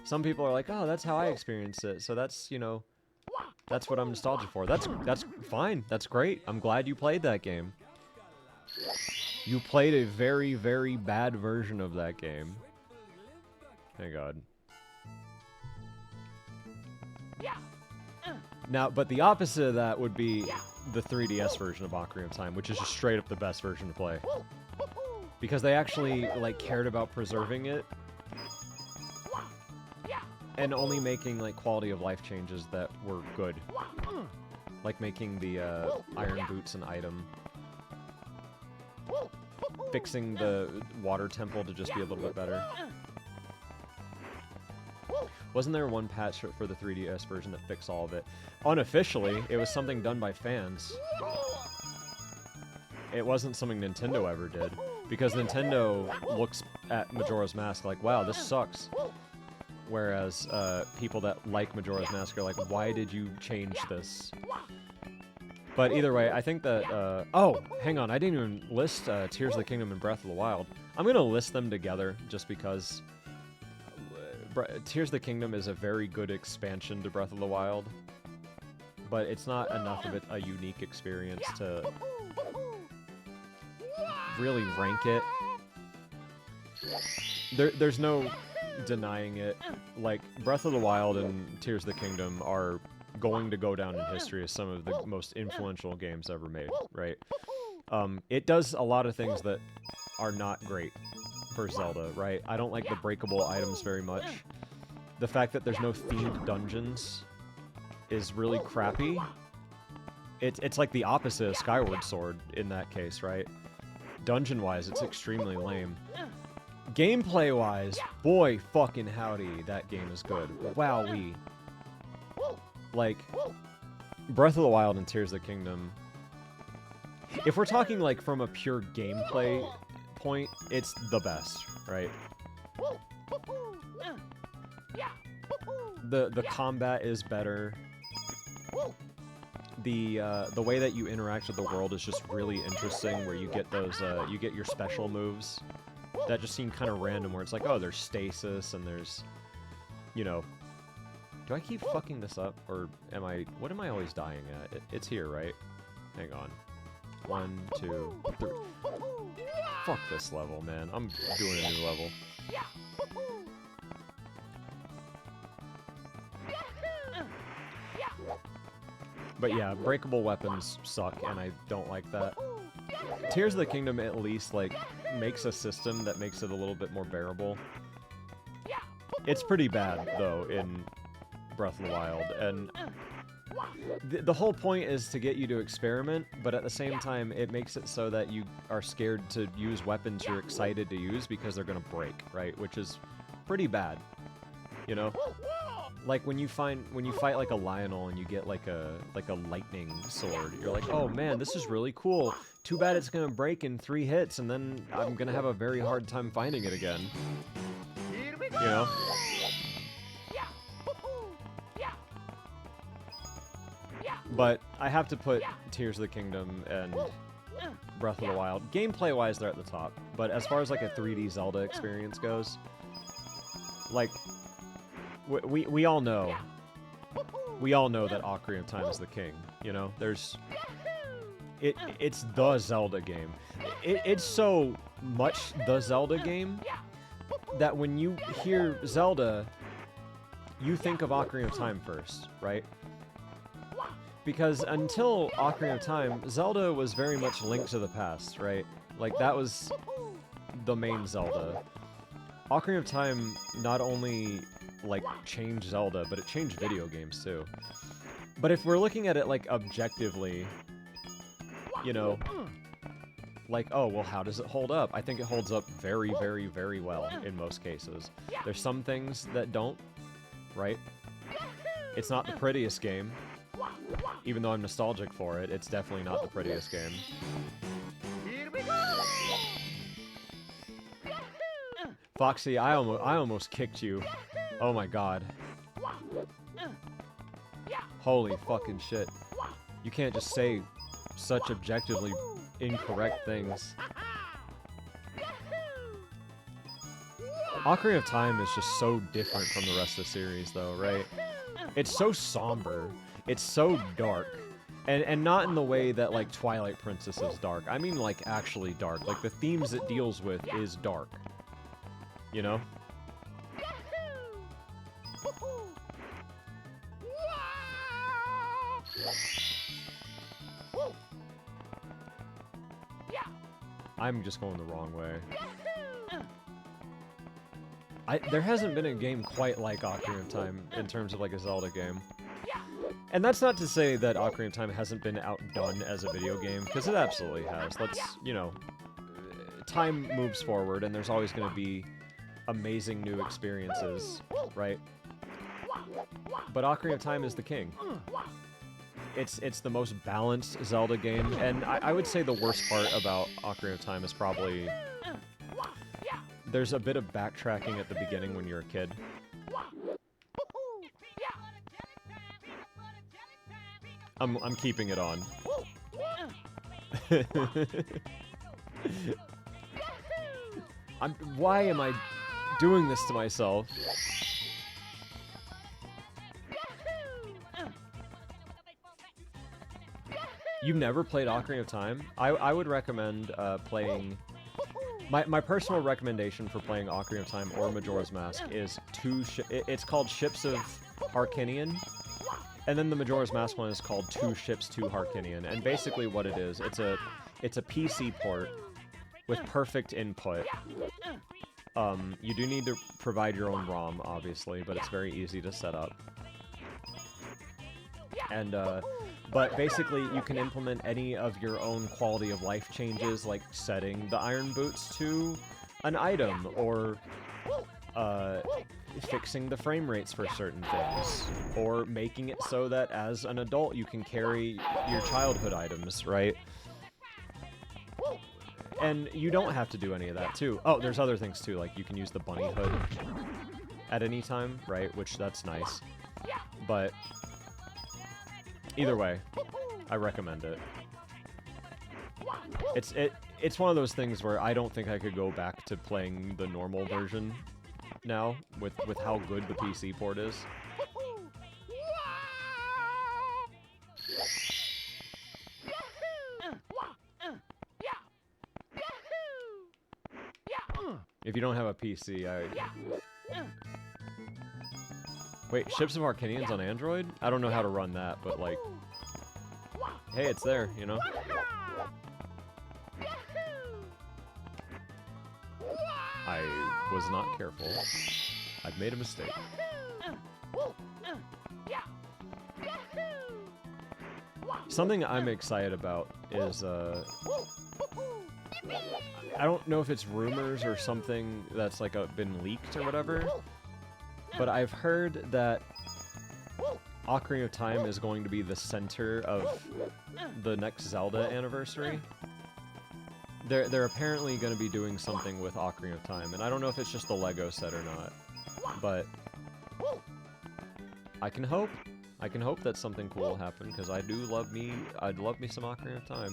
Some people are like, oh, that's how I experienced it, so that's, you know, that's what I'm nostalgic for. That's fine. That's great. I'm glad you played that game. You played a very, very bad version of that game. Thank God. Now, but the opposite of that would be the 3DS version of Ocarina of Time, which is just straight up the best version to play. Because they actually, like, cared about preserving it. And only making, like, quality of life changes that were good. like making the iron boots an item. Fixing the water temple to just be a little bit better. Wasn't there one patch for the 3DS version that fixed all of it? Unofficially, it was something done by fans. It wasn't something Nintendo ever did. Because Nintendo looks at Majora's Mask like, wow, this sucks. Whereas people that like Majora's Mask are like, why did you change this? But either way, I think that, oh, hang on, I didn't even list Tears of the Kingdom and Breath of the Wild. I'm gonna list them together just because Tears of the Kingdom is a very good expansion to Breath of the Wild, but it's not enough of it a unique experience to really rank it. There's no denying it. Like, Breath of the Wild and Tears of the Kingdom are going to go down in history as some of the most influential games ever made, right? It does a lot of things that are not great for Zelda, right? I don't like the breakable items very much. The fact that there's no themed dungeons is really crappy. It's like the opposite of Skyward Sword in that case, right? Dungeon-wise, it's extremely lame. Gameplay-wise, boy fucking howdy, that game is good. Wowee. Like, Breath of the Wild and Tears of the Kingdom, if we're talking, like, from a pure gameplay point, it's the best, right? The combat is better. The way that you interact with the world is just really interesting, where you get those, you get your special moves that just seem kind of random, where it's like, oh, there's stasis, and there's, you know... Do I keep fucking this up, or am I... What am I always dying at? It's here, right? Hang on. 1, 2, 3. Fuck this level, man. I'm doing a new level. But yeah, breakable weapons suck, and I don't like that. Tears of the Kingdom at least, like, makes a system that makes it a little bit more bearable. It's pretty bad, though, in Breath of the Wild, and the whole point is to get you to experiment, but at the same time, it makes it so that you are scared to use weapons you're excited to use because they're gonna break, right? Which is pretty bad, you know? Like when you fight like a Lionel and you get like a lightning sword, you're like, oh man, this is really cool. Too bad it's gonna break in 3 hits, and then I'm gonna have a very hard time finding it again. You know? But I have to put Tears of the Kingdom and Breath of the Wild. Gameplay-wise, they're at the top. But as far as like a 3D Zelda experience goes, like, we all know. We all know that Ocarina of Time is the king, you know? It's the Zelda game. It's so much the Zelda game that when you hear Zelda, you think of Ocarina of Time first, right? Because until Ocarina of Time, Zelda was very much Link to the Past, right? Like, that was the main Zelda. Ocarina of Time not only, like, changed Zelda, but it changed video games, too. But if we're looking at it, like, objectively, you know, like, oh, well, how does it hold up? I think it holds up very, very, very well in most cases. There's some things that don't, right? It's not the prettiest game. Even though I'm nostalgic for it, it's definitely not the prettiest game. Here we go! Foxy, I almost kicked you. Oh my god. Holy fucking shit. You can't just say such objectively incorrect things. Ocarina of Time is just so different from the rest of the series, though, right? It's so somber. It's so dark. And not in the way that, like, Twilight Princess is dark. I mean, like, actually dark. Like, the themes it deals with is dark. You know? I'm just going the wrong way. There hasn't been a game quite like Ocarina of Time in terms of, like, a Zelda game. And that's not to say that Ocarina of Time hasn't been outdone as a video game, because it absolutely has. Let's, you know, time moves forward, and there's always going to be amazing new experiences, right? But Ocarina of Time is the king. It's the most balanced Zelda game, and I would say the worst part about Ocarina of Time is probably there's a bit of backtracking at the beginning when you're a kid. I'm keeping it on. Why am I doing this to myself? You've never played Ocarina of Time? I would recommend playing... My personal recommendation for playing Ocarina of Time or Majora's Mask is it's called Ships of Harkinian. And then the Majora's Mask one is called Two Ships to Harkinian. And basically what it is, it's a PC port with perfect input. You do need to provide your own ROM, obviously, but it's very easy to set up. And, but basically you can implement any of your own quality of life changes, like setting the iron boots to an item, or, fixing the frame rates for certain things, or making it so that as an adult you can carry your childhood items, right? And you don't have to do any of that, too. Oh, there's other things, too, like you can use the bunny hood at any time, right? Which, that's nice. But either way, I recommend it. It's one of those things where I don't think I could go back to playing the normal version now, with how good the PC port is. If you don't have a PC, Wait, Ships of Harkinian's on Android? I don't know how to run that, but like... Hey, it's there, you know? I was not careful. I've made a mistake. Something I'm excited about is, I don't know if it's rumors or something that's like been leaked or whatever, but I've heard that Ocarina of Time is going to be the center of the next Zelda anniversary. They're apparently going to be doing something with Ocarina of Time, and I don't know if it's just the Lego set or not, but I can hope. I can hope that something cool will happen, because I'd love me some Ocarina of Time.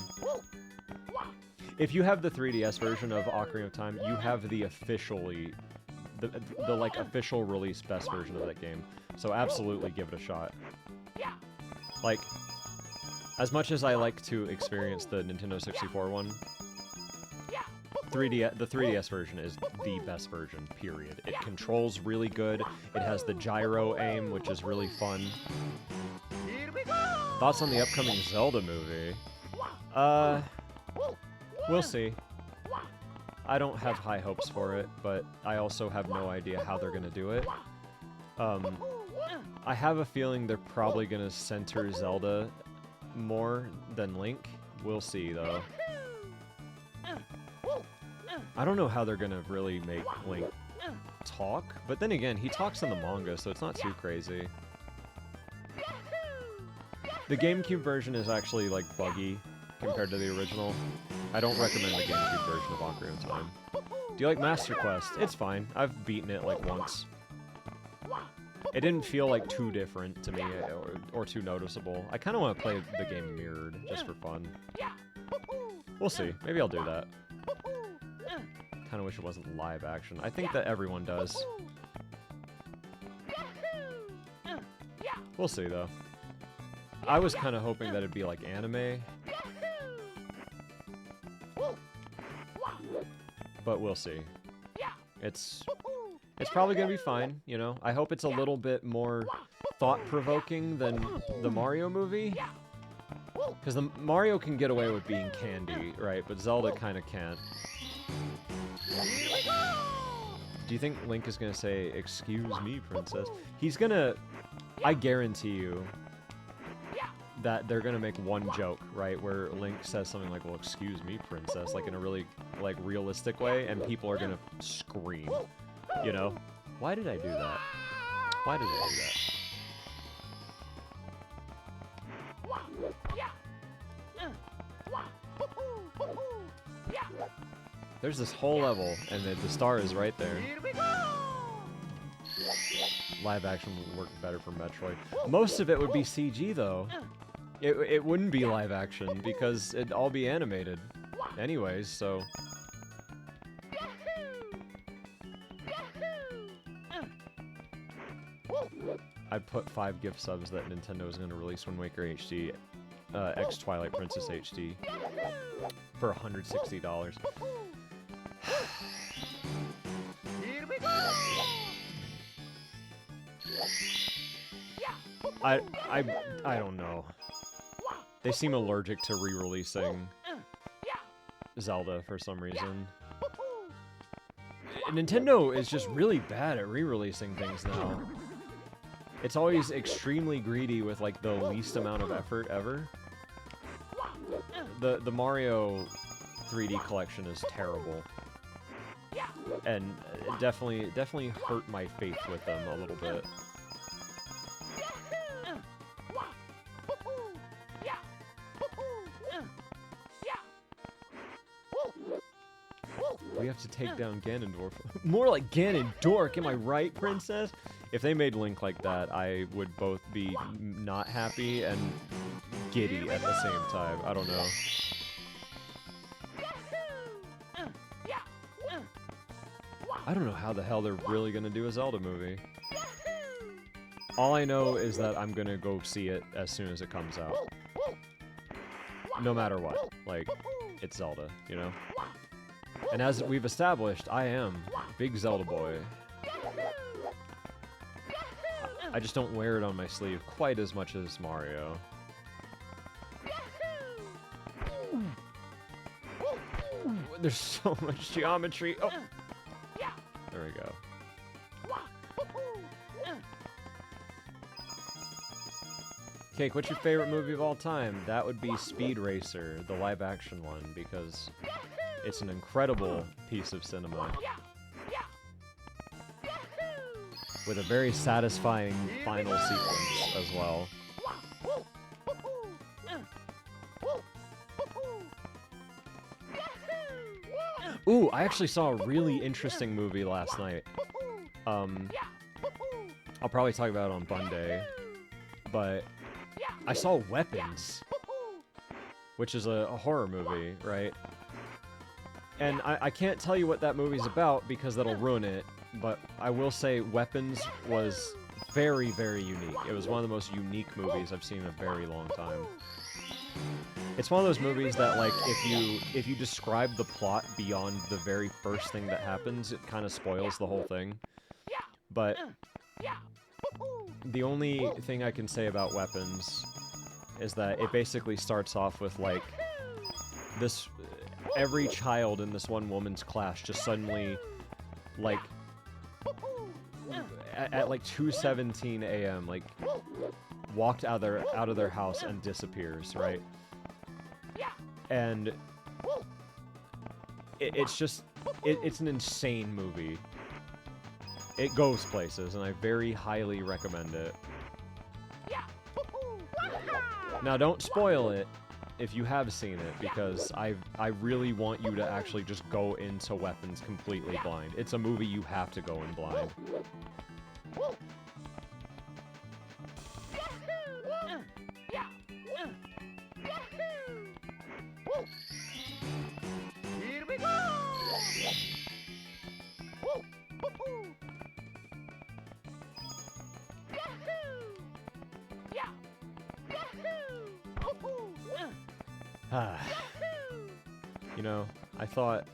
If you have the 3DS version of Ocarina of Time, you have the officially, the like official release best version of that game. So absolutely give it a shot. Like, as much as I like to experience the Nintendo 64 one, the 3DS version is the best version, period. It controls really good. It has the gyro aim, which is really fun. Here we go! Thoughts on the upcoming Zelda movie? We'll see. I don't have high hopes for it, but I also have no idea how they're gonna do it. I have a feeling they're probably gonna center Zelda more than Link. We'll see, though. I don't know how they're gonna really make Link talk, but then again, he talks in the manga, so it's not too crazy. The GameCube version is actually, like, buggy compared to the original. I don't recommend the GameCube version of Ocarina of Time. Do you like Master Quest? It's fine. I've beaten it, like, once. It didn't feel, like, too different to me, or too noticeable. I kind of want to play the game mirrored, just for fun. We'll see. Maybe I'll do that. Kind of wish it wasn't live action. I think that everyone does. We'll see, though. I was kind of hoping that it'd be like anime. But we'll see. It's probably gonna be fine, you know? I hope it's a little bit more thought-provoking than the Mario movie. Because the Mario can get away with being candy, right? But Zelda kind of can't. Do you think Link is gonna say, "Excuse me, princess"? He's gonna... I guarantee you, that they're gonna make one joke, right, where Link says something like, well, excuse me, princess, like in a really, like, realistic way, and people are gonna scream, you know? Why did I do that? Why did I do that? There's this whole level, and the star is right there. Here we go! Live action would work better for Metroid. Most of it would be CG, though. It wouldn't be live action, because it'd all be animated. Anyways, so... I put 5 gift subs that Nintendo was going to release Wind Waker HD, X Twilight Princess HD, for $160. Here we go! I don't know. They seem allergic to re-releasing Zelda for some reason. Nintendo is just really bad at re-releasing things now. It's always extremely greedy with like the least amount of effort ever. The Mario 3D collection is terrible. And it definitely hurt my faith with them a little bit. We have to take down Ganondorf. More like Ganondorf, am I right, princess? If they made Link like that, I would both be not happy and giddy at the same time. I don't know. I don't know how the hell they're really gonna do a Zelda movie. All I know is that I'm gonna go see it as soon as it comes out. No matter what. Like, it's Zelda, you know? And as we've established, I am a big Zelda boy. I just don't wear it on my sleeve quite as much as Mario. There's so much geometry. Oh. There we go. Cake, what's your favorite movie of all time? That would be Speed Racer, the live-action one, because it's an incredible piece of cinema. With a very satisfying final sequence as well. Ooh, I actually saw a really interesting movie last night. I'll probably talk about it on Bunday, but I saw Weapons, which is a horror movie, right? And I can't tell you what that movie's about because that'll ruin it, but I will say Weapons was very, very unique. It was one of the most unique movies I've seen in a very long time. It's one of those movies that, like, if you describe the plot beyond the very first thing that happens, it kind of spoils the whole thing. But the only thing I can say about Weapons is that it basically starts off with, like, this... every child in this one woman's class just suddenly, like, at like 2:17 a.m., like, walked out of their house and disappears, right? And it's just, it's an insane movie. It goes places, and I very highly recommend it. Now, don't spoil it if you have seen it, because I really want you to actually just go into Weapons completely blind. It's a movie you have to go in blind. Here we go! You know, I thought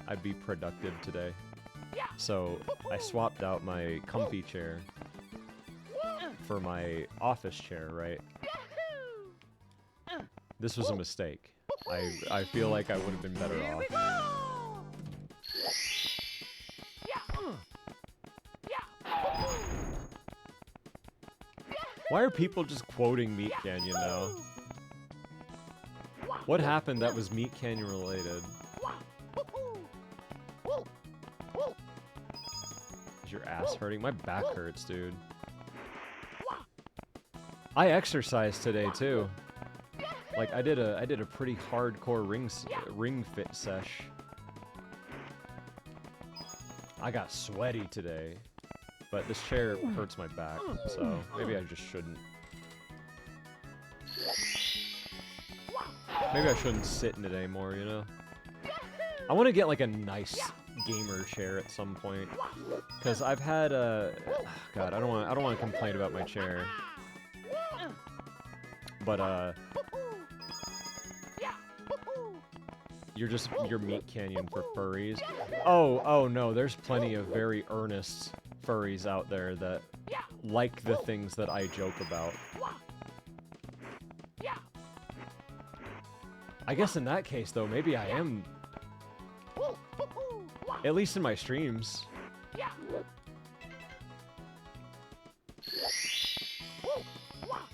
I'd be productive today, so I swapped out my comfy chair for my office chair, right? This was a mistake. I feel like I would have been better off. Why are people just quoting Meat Canyon now? What happened that was Meat Canyon related? Is your ass hurting? My back hurts, dude. I exercised today too. Like I did a pretty hardcore ring fit sesh. I got sweaty today, but this chair hurts my back, so maybe I just shouldn't. Maybe I shouldn't sit in it anymore, you know? I want to get like a nice gamer chair at some point, because I've had God, I don't want to complain about my chair, but you're Meat Canyon for furries. Oh no, there's plenty of very earnest furries out there that like the things that I joke about. I guess in that case though, maybe I am, at least in my streams.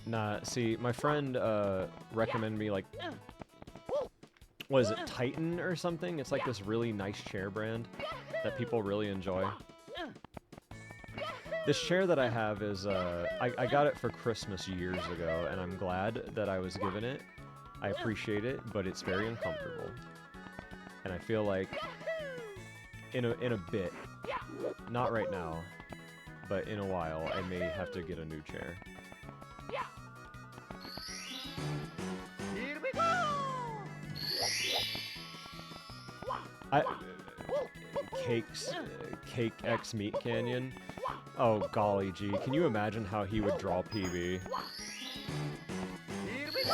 Nah, see, my friend recommended me like, what is it, Titan or something? It's like this really nice chair brand that people really enjoy. This chair that I have is, I got it for Christmas years ago, and I'm glad that I was given it. I appreciate it, but it's very uncomfortable. And I feel like, in a bit, not right now, but in a while, I may have to get a new chair. Here we go! Cake X Meat Canyon. Oh golly gee, can you imagine how he would draw PB? Here we go!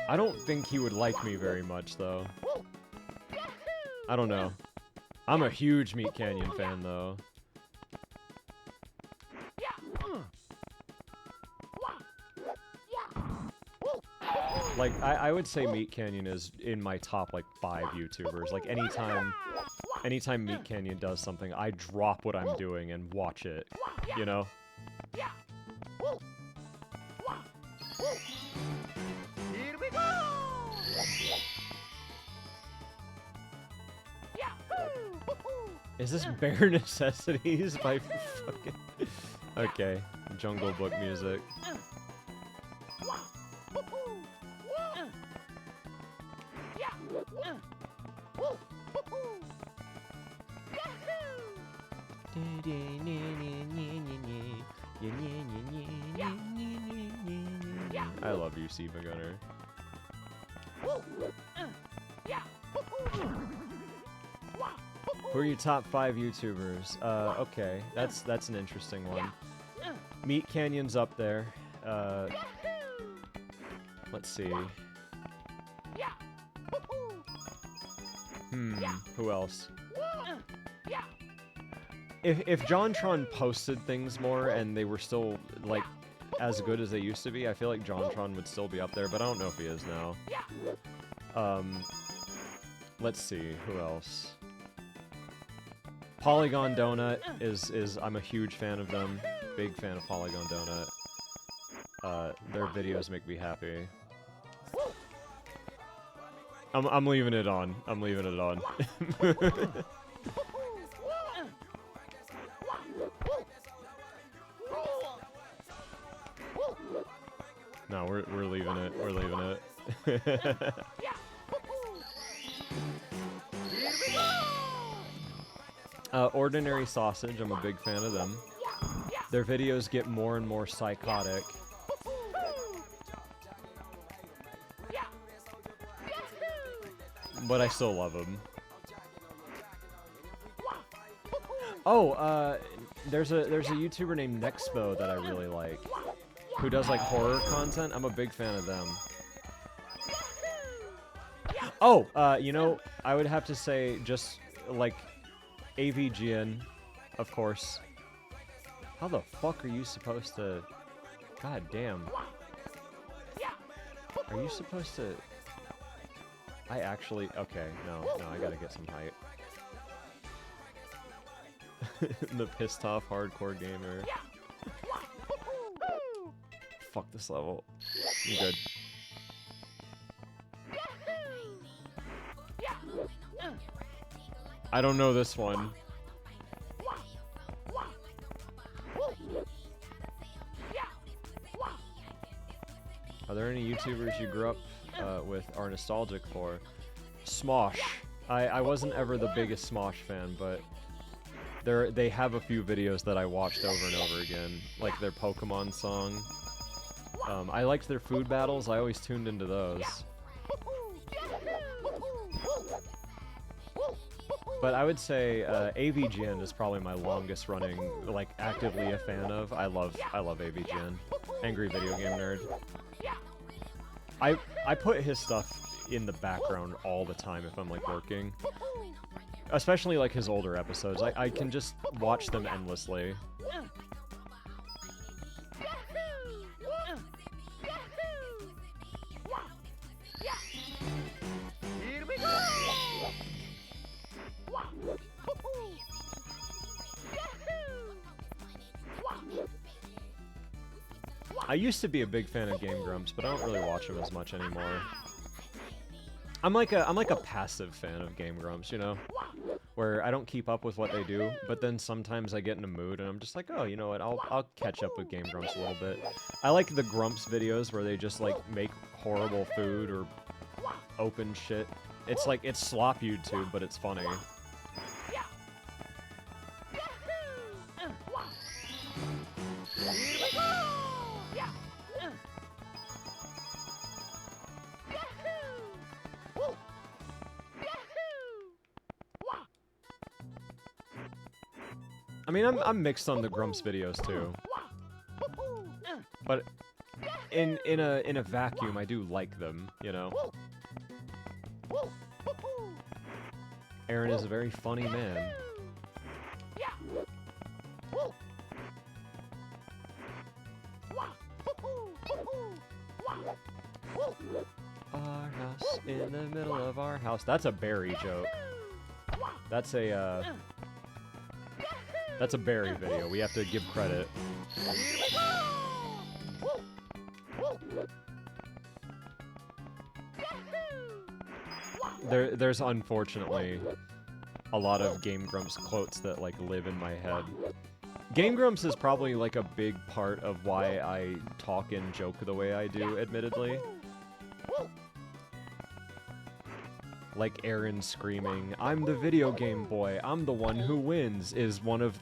I don't think he would like me very much though. I don't know. I'm a huge Meat Canyon fan though. Like, I would say Meat Canyon is in my top, like, 5 YouTubers. Like, anytime Meat Canyon does something, I drop what I'm doing and watch it, you know? Here we go! Is this Bare Necessities by fucking... Okay, Jungle Book music. I love you, Siva Gunner. Who are your top 5 YouTubers? Okay, that's an interesting one. Meat Canyon's up there. Let's see. Who else? If JonTron posted things more and they were still, like, as good as they used to be, I feel like JonTron would still be up there, but I don't know if he is now. Let's see, who else? Polygon Donut is I'm a huge fan of them. Big fan of Polygon Donut. Their videos make me happy. I'm leaving it on. I'm leaving it on. No, we're leaving it. We're leaving it. Ordinary Sausage, I'm a big fan of them. Their videos get more and more psychotic. But I still love them. Oh, there's a YouTuber named Nexpo that I really like, who does like horror content. I'm a big fan of them. Oh, you know, I would have to say just like AVGN, of course. How the fuck are you supposed to? God damn. Are you supposed to? I actually, okay, no, I gotta get some height. The pissed off hardcore gamer. Fuck this level. I'm good. I don't know this one. Are there any YouTubers you grew up with are nostalgic for? Smosh. I wasn't ever the biggest Smosh fan, but they have a few videos that I watched over and over again, like their Pokemon song. I liked their food battles. I always tuned into those. But I would say AVGN is probably my longest running, like actively a fan of. I love AVGN. Angry Video Game Nerd. I put his stuff in the background all the time if I'm like working. Especially like his older episodes. I can just watch them endlessly. Here we go! I used to be a big fan of Game Grumps, but I don't really watch them as much anymore. I'm like a passive fan of Game Grumps, you know, where I don't keep up with what they do, but then sometimes I get in a mood and I'm just like, oh, you know what, I'll catch up with Game Grumps a little bit. I like the Grumps videos where they just like make horrible food or open shit. It's like it's slop YouTube, but it's funny. I mean, I'm mixed on the Grumps videos too, but in a vacuum, I do like them, you know. Aaron is a very funny man. Our house in the middle of our house. That's a Barry joke. That's a Barry video. We have to give credit. There's unfortunately a lot of Game Grumps quotes that like live in my head. Game Grumps is probably like a big part of why I talk and joke the way I do, admittedly. Like Aaron screaming, "I'm the video game boy, I'm the one who wins," is one of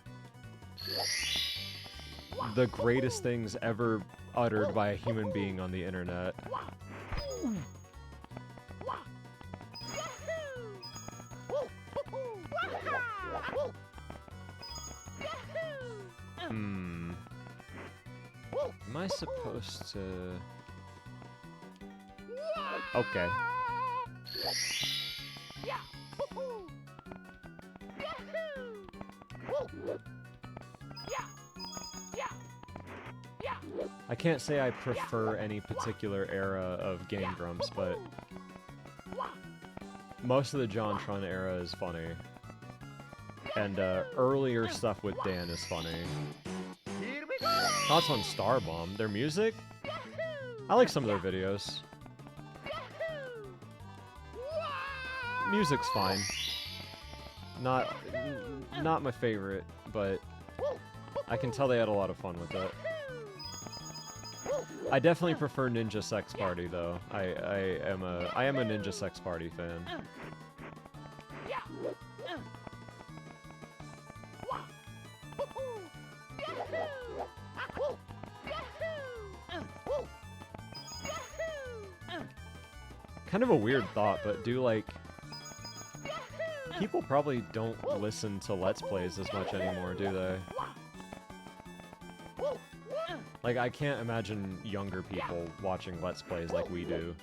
the greatest things ever uttered by a human being on the internet. Am I supposed to... Okay. I can't say I prefer any particular era of Game Grumps, but most of the JonTron era is funny. And earlier stuff with Dan is funny. Thoughts on Starbomb? Their music? I like some of their videos. Music's fine. Not my favorite, but I can tell they had a lot of fun with it. I definitely prefer Ninja Sex Party though. I am a Ninja Sex Party fan. Kind of a weird thought, but people probably don't listen to Let's Plays as much anymore, do they? Like, I can't imagine younger people watching Let's Plays like we do.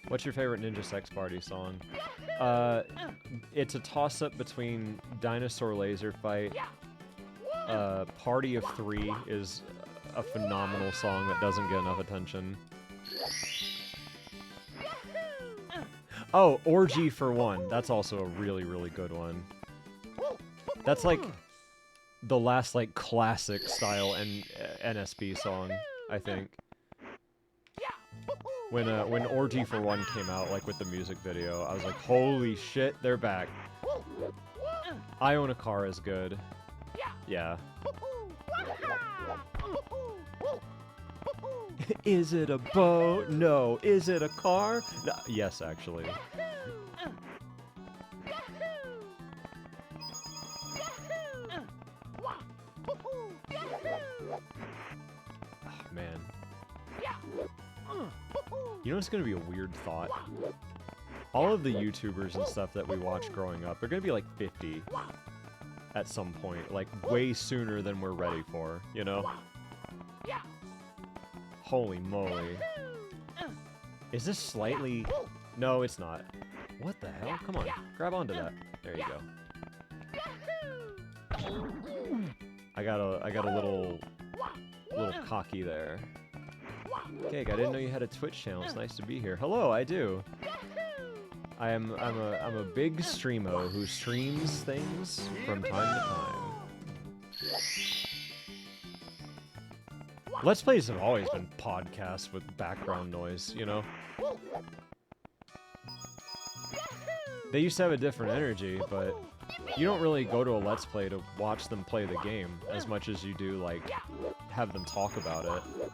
What's your favorite Ninja Sex Party song? It's a toss-up between Dinosaur Laser Fight. Party of Three is a phenomenal song that doesn't get enough attention. Oh, Orgy for One. That's also a really, really good one. That's like the last like classic style NSB song, I think. When Orgy for One came out, like with the music video, I was like, holy shit, they're back. I Own a Car is good. Yeah. Is it a boat? No. Is it a car? No. Yes, actually. Oh, man. You know it's gonna be a weird thought? All of the YouTubers and stuff that we watched growing up, they're gonna be like 50 at some point, like way sooner than we're ready for, you know? Holy moly. Is this slightly... No, it's not. What the hell? Come on, grab onto that. There you go. I got a little cocky there. Cake, I didn't know you had a Twitch channel. It's nice to be here. Hello, I do. I'm a big streamo who streams things from time to time. Let's Plays have always been podcasts with background noise, you know? They used to have a different energy, but you don't really go to a Let's Play to watch them play the game as much as you do, like, have them talk about it.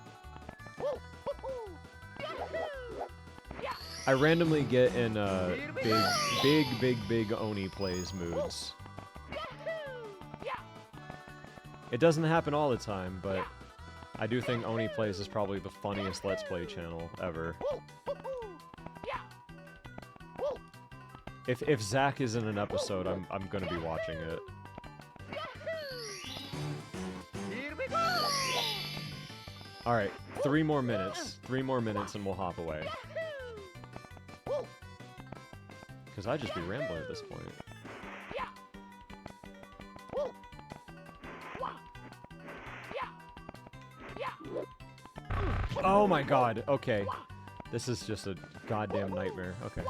I randomly get in big Oni Plays moods. It doesn't happen all the time, but I do think Oni Plays is probably the funniest Let's Play channel ever. If Zach is in an episode, I'm gonna be watching it. Alright, 3 more minutes. 3 more minutes and we'll hop away. Because I'd just be rambling at this point. Oh my god, okay. This is just a goddamn nightmare. Okay.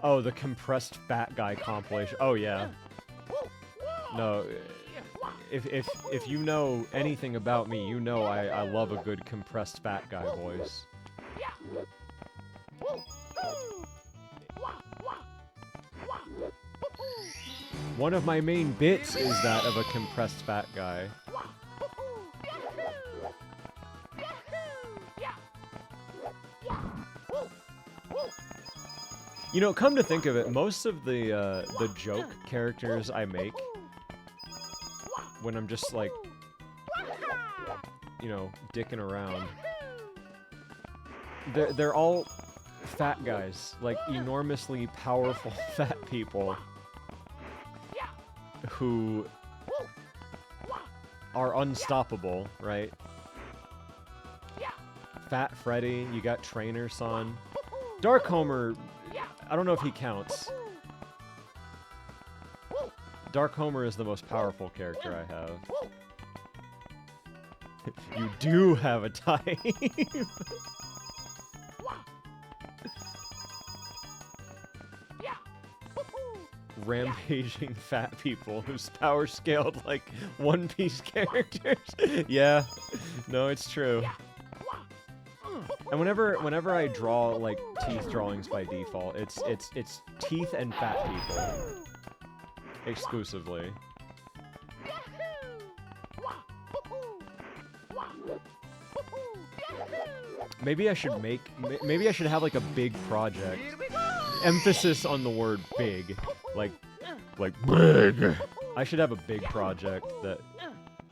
Oh, the compressed fat guy compilation. Oh yeah. No, if you know anything about me, you know I love a good compressed fat guy voice. One of my main bits is that of a compressed fat guy. You know, come to think of it, most of the joke characters I make, when I'm just like, you know, dicking around, they're all fat guys, like enormously powerful fat people who are unstoppable, right? Fat Freddy, you got Trainer Son, Dark Homer. I don't know if he counts. Dark Homer is the most powerful character I have. You do have a type. Rampaging fat people whose power scaled like One Piece characters. Yeah, no, it's true. And whenever I draw like teeth drawings by default, it's teeth and fat people exclusively. Maybe I should have like a big project. Emphasis on the word big, like big. I should have a big project that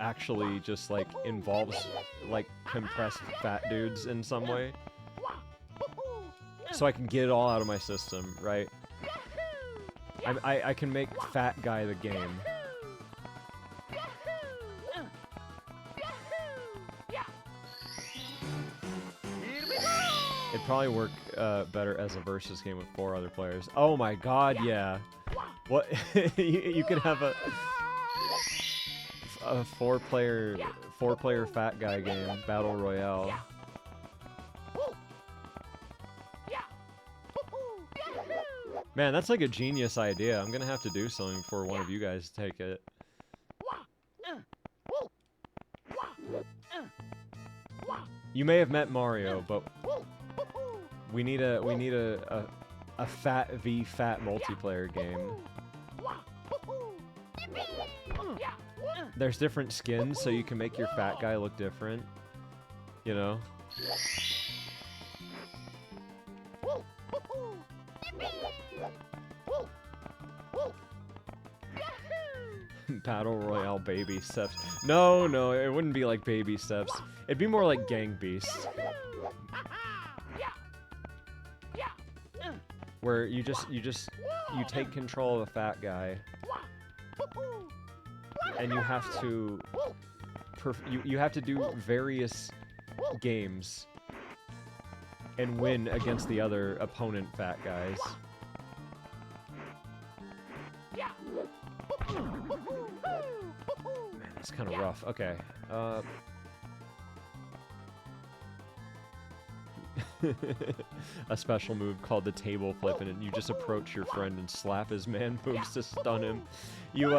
actually just like involves like compressed fat dudes in some way, so I can get it all out of my system, right? I can make Fat Guy the game. It'd probably work better as a versus game with 4 other players. Oh my god, yeah. What? you could have a 4-player fat guy game, battle royale. Man, that's like a genius idea. I'm gonna have to do something before one of you guys take it. You may have met Mario, but we need a fat v fat multiplayer game. There's different skins, so you can make your fat guy look different. You know? Battle Royale baby steps. No, no, it wouldn't be like baby steps. It'd be more like Gang Beasts. Where you take control of a fat guy. And you have to you have to do various games and win against the other opponent fat guys. Man, that's kind of rough. Okay. A special move called the table flip, and you just approach your friend and slap his man boobs to stun him. You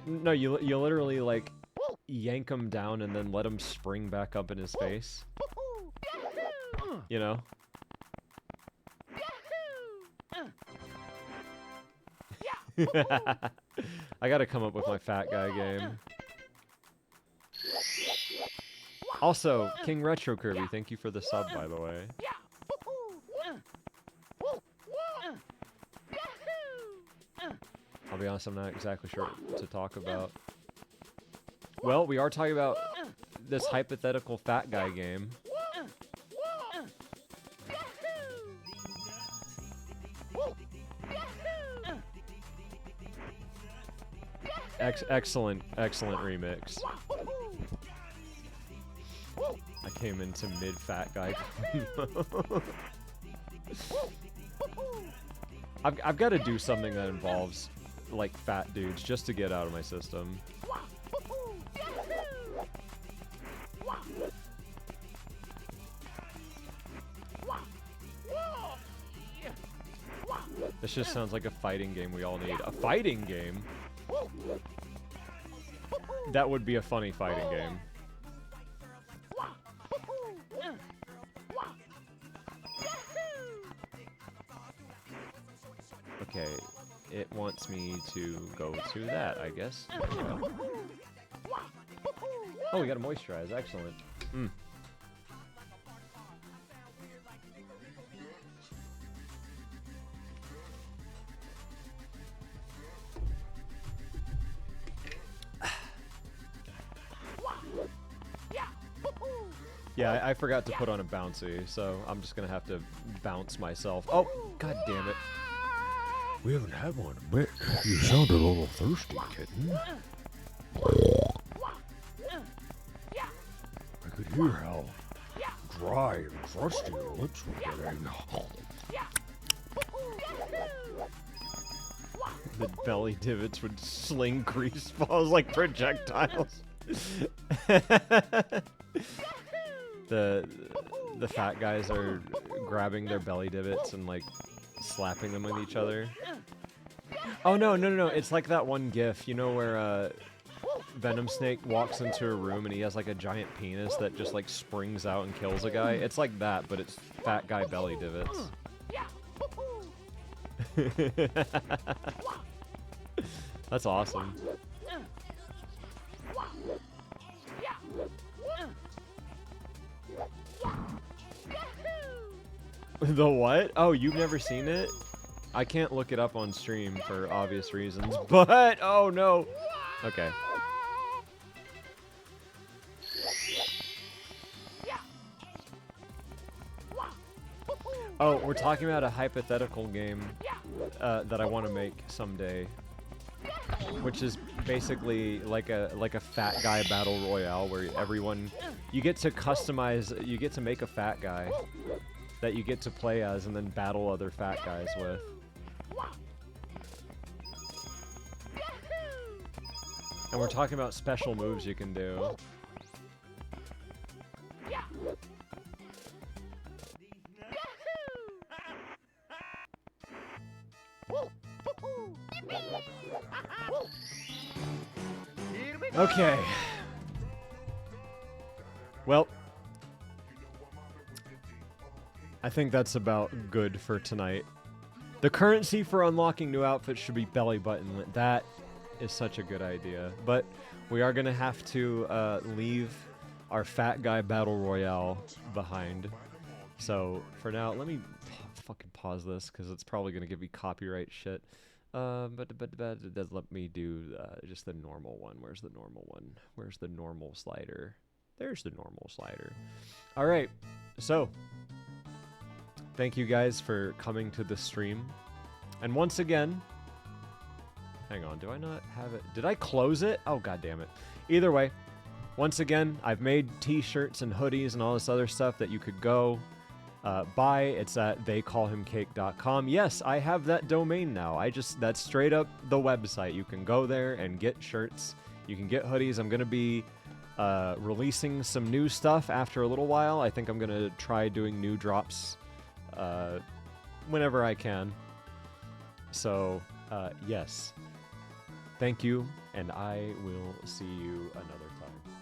no, you literally like yank him down and then let him spring back up in his face. You know? I gotta come up with my fat guy game. Also, King Retro Kirby, thank you for the sub, by the way. I'll be honest, I'm not exactly sure what to talk about. Well, we are talking about this hypothetical fat guy game. Excellent remix. I came into mid-fat guy. I've got to do something that involves like fat dudes just to get out of my system. This just sounds like a fighting game we all need. A fighting game? That would be a funny fighting game. Okay, it wants me to go to that, I guess. Oh, we got a moisturize. Excellent. Yeah, I forgot to put on a bouncy, so I'm just gonna have to bounce myself. Oh, god damn it. We haven't had one in a bit. You sounded a little thirsty, kitten. I could hear how dry and crusty your lips were getting. The belly divots would sling grease balls like projectiles. The fat guys are grabbing their belly divots and like slapping them with each other. Oh no, it's like that one gif, you know, where Venom Snake walks into a room and he has like a giant penis that just like springs out and kills a guy. It's like that, but it's fat guy belly divots. That's awesome. The what? Oh, you've never seen it? I can't look it up on stream for obvious reasons, but oh no. Okay. Oh, we're talking about a hypothetical game that I want to make someday, which is basically like a fat guy battle royale where everyone, you get to customize, you get to make a fat guy that you get to play as and then battle other fat guys with. And we're talking about special moves you can do. Here we go. Okay. Well, I think that's about good for tonight. The currency for unlocking new outfits should be belly button lit. That is such a good idea. But we are going to have to leave our fat guy battle royale behind. So for now, let me fucking pause this because it's probably going to give me copyright shit. But it does let me do just the normal one. Where's the normal one? Where's the normal slider? There's the normal slider. All right. So thank you guys for coming to the stream. And once again, hang on, do I not have it? Did I close it? Oh, god damn it. Either way, once again, I've made t-shirts and hoodies and all this other stuff that you could go buy. It's at theycallhimcake.com. Yes, I have that domain now. That's straight up the website. You can go there and get shirts. You can get hoodies. I'm going to be releasing some new stuff after a little while. I think I'm going to try doing new drops whenever I can. So, yes. Thank you, and I will see you another time.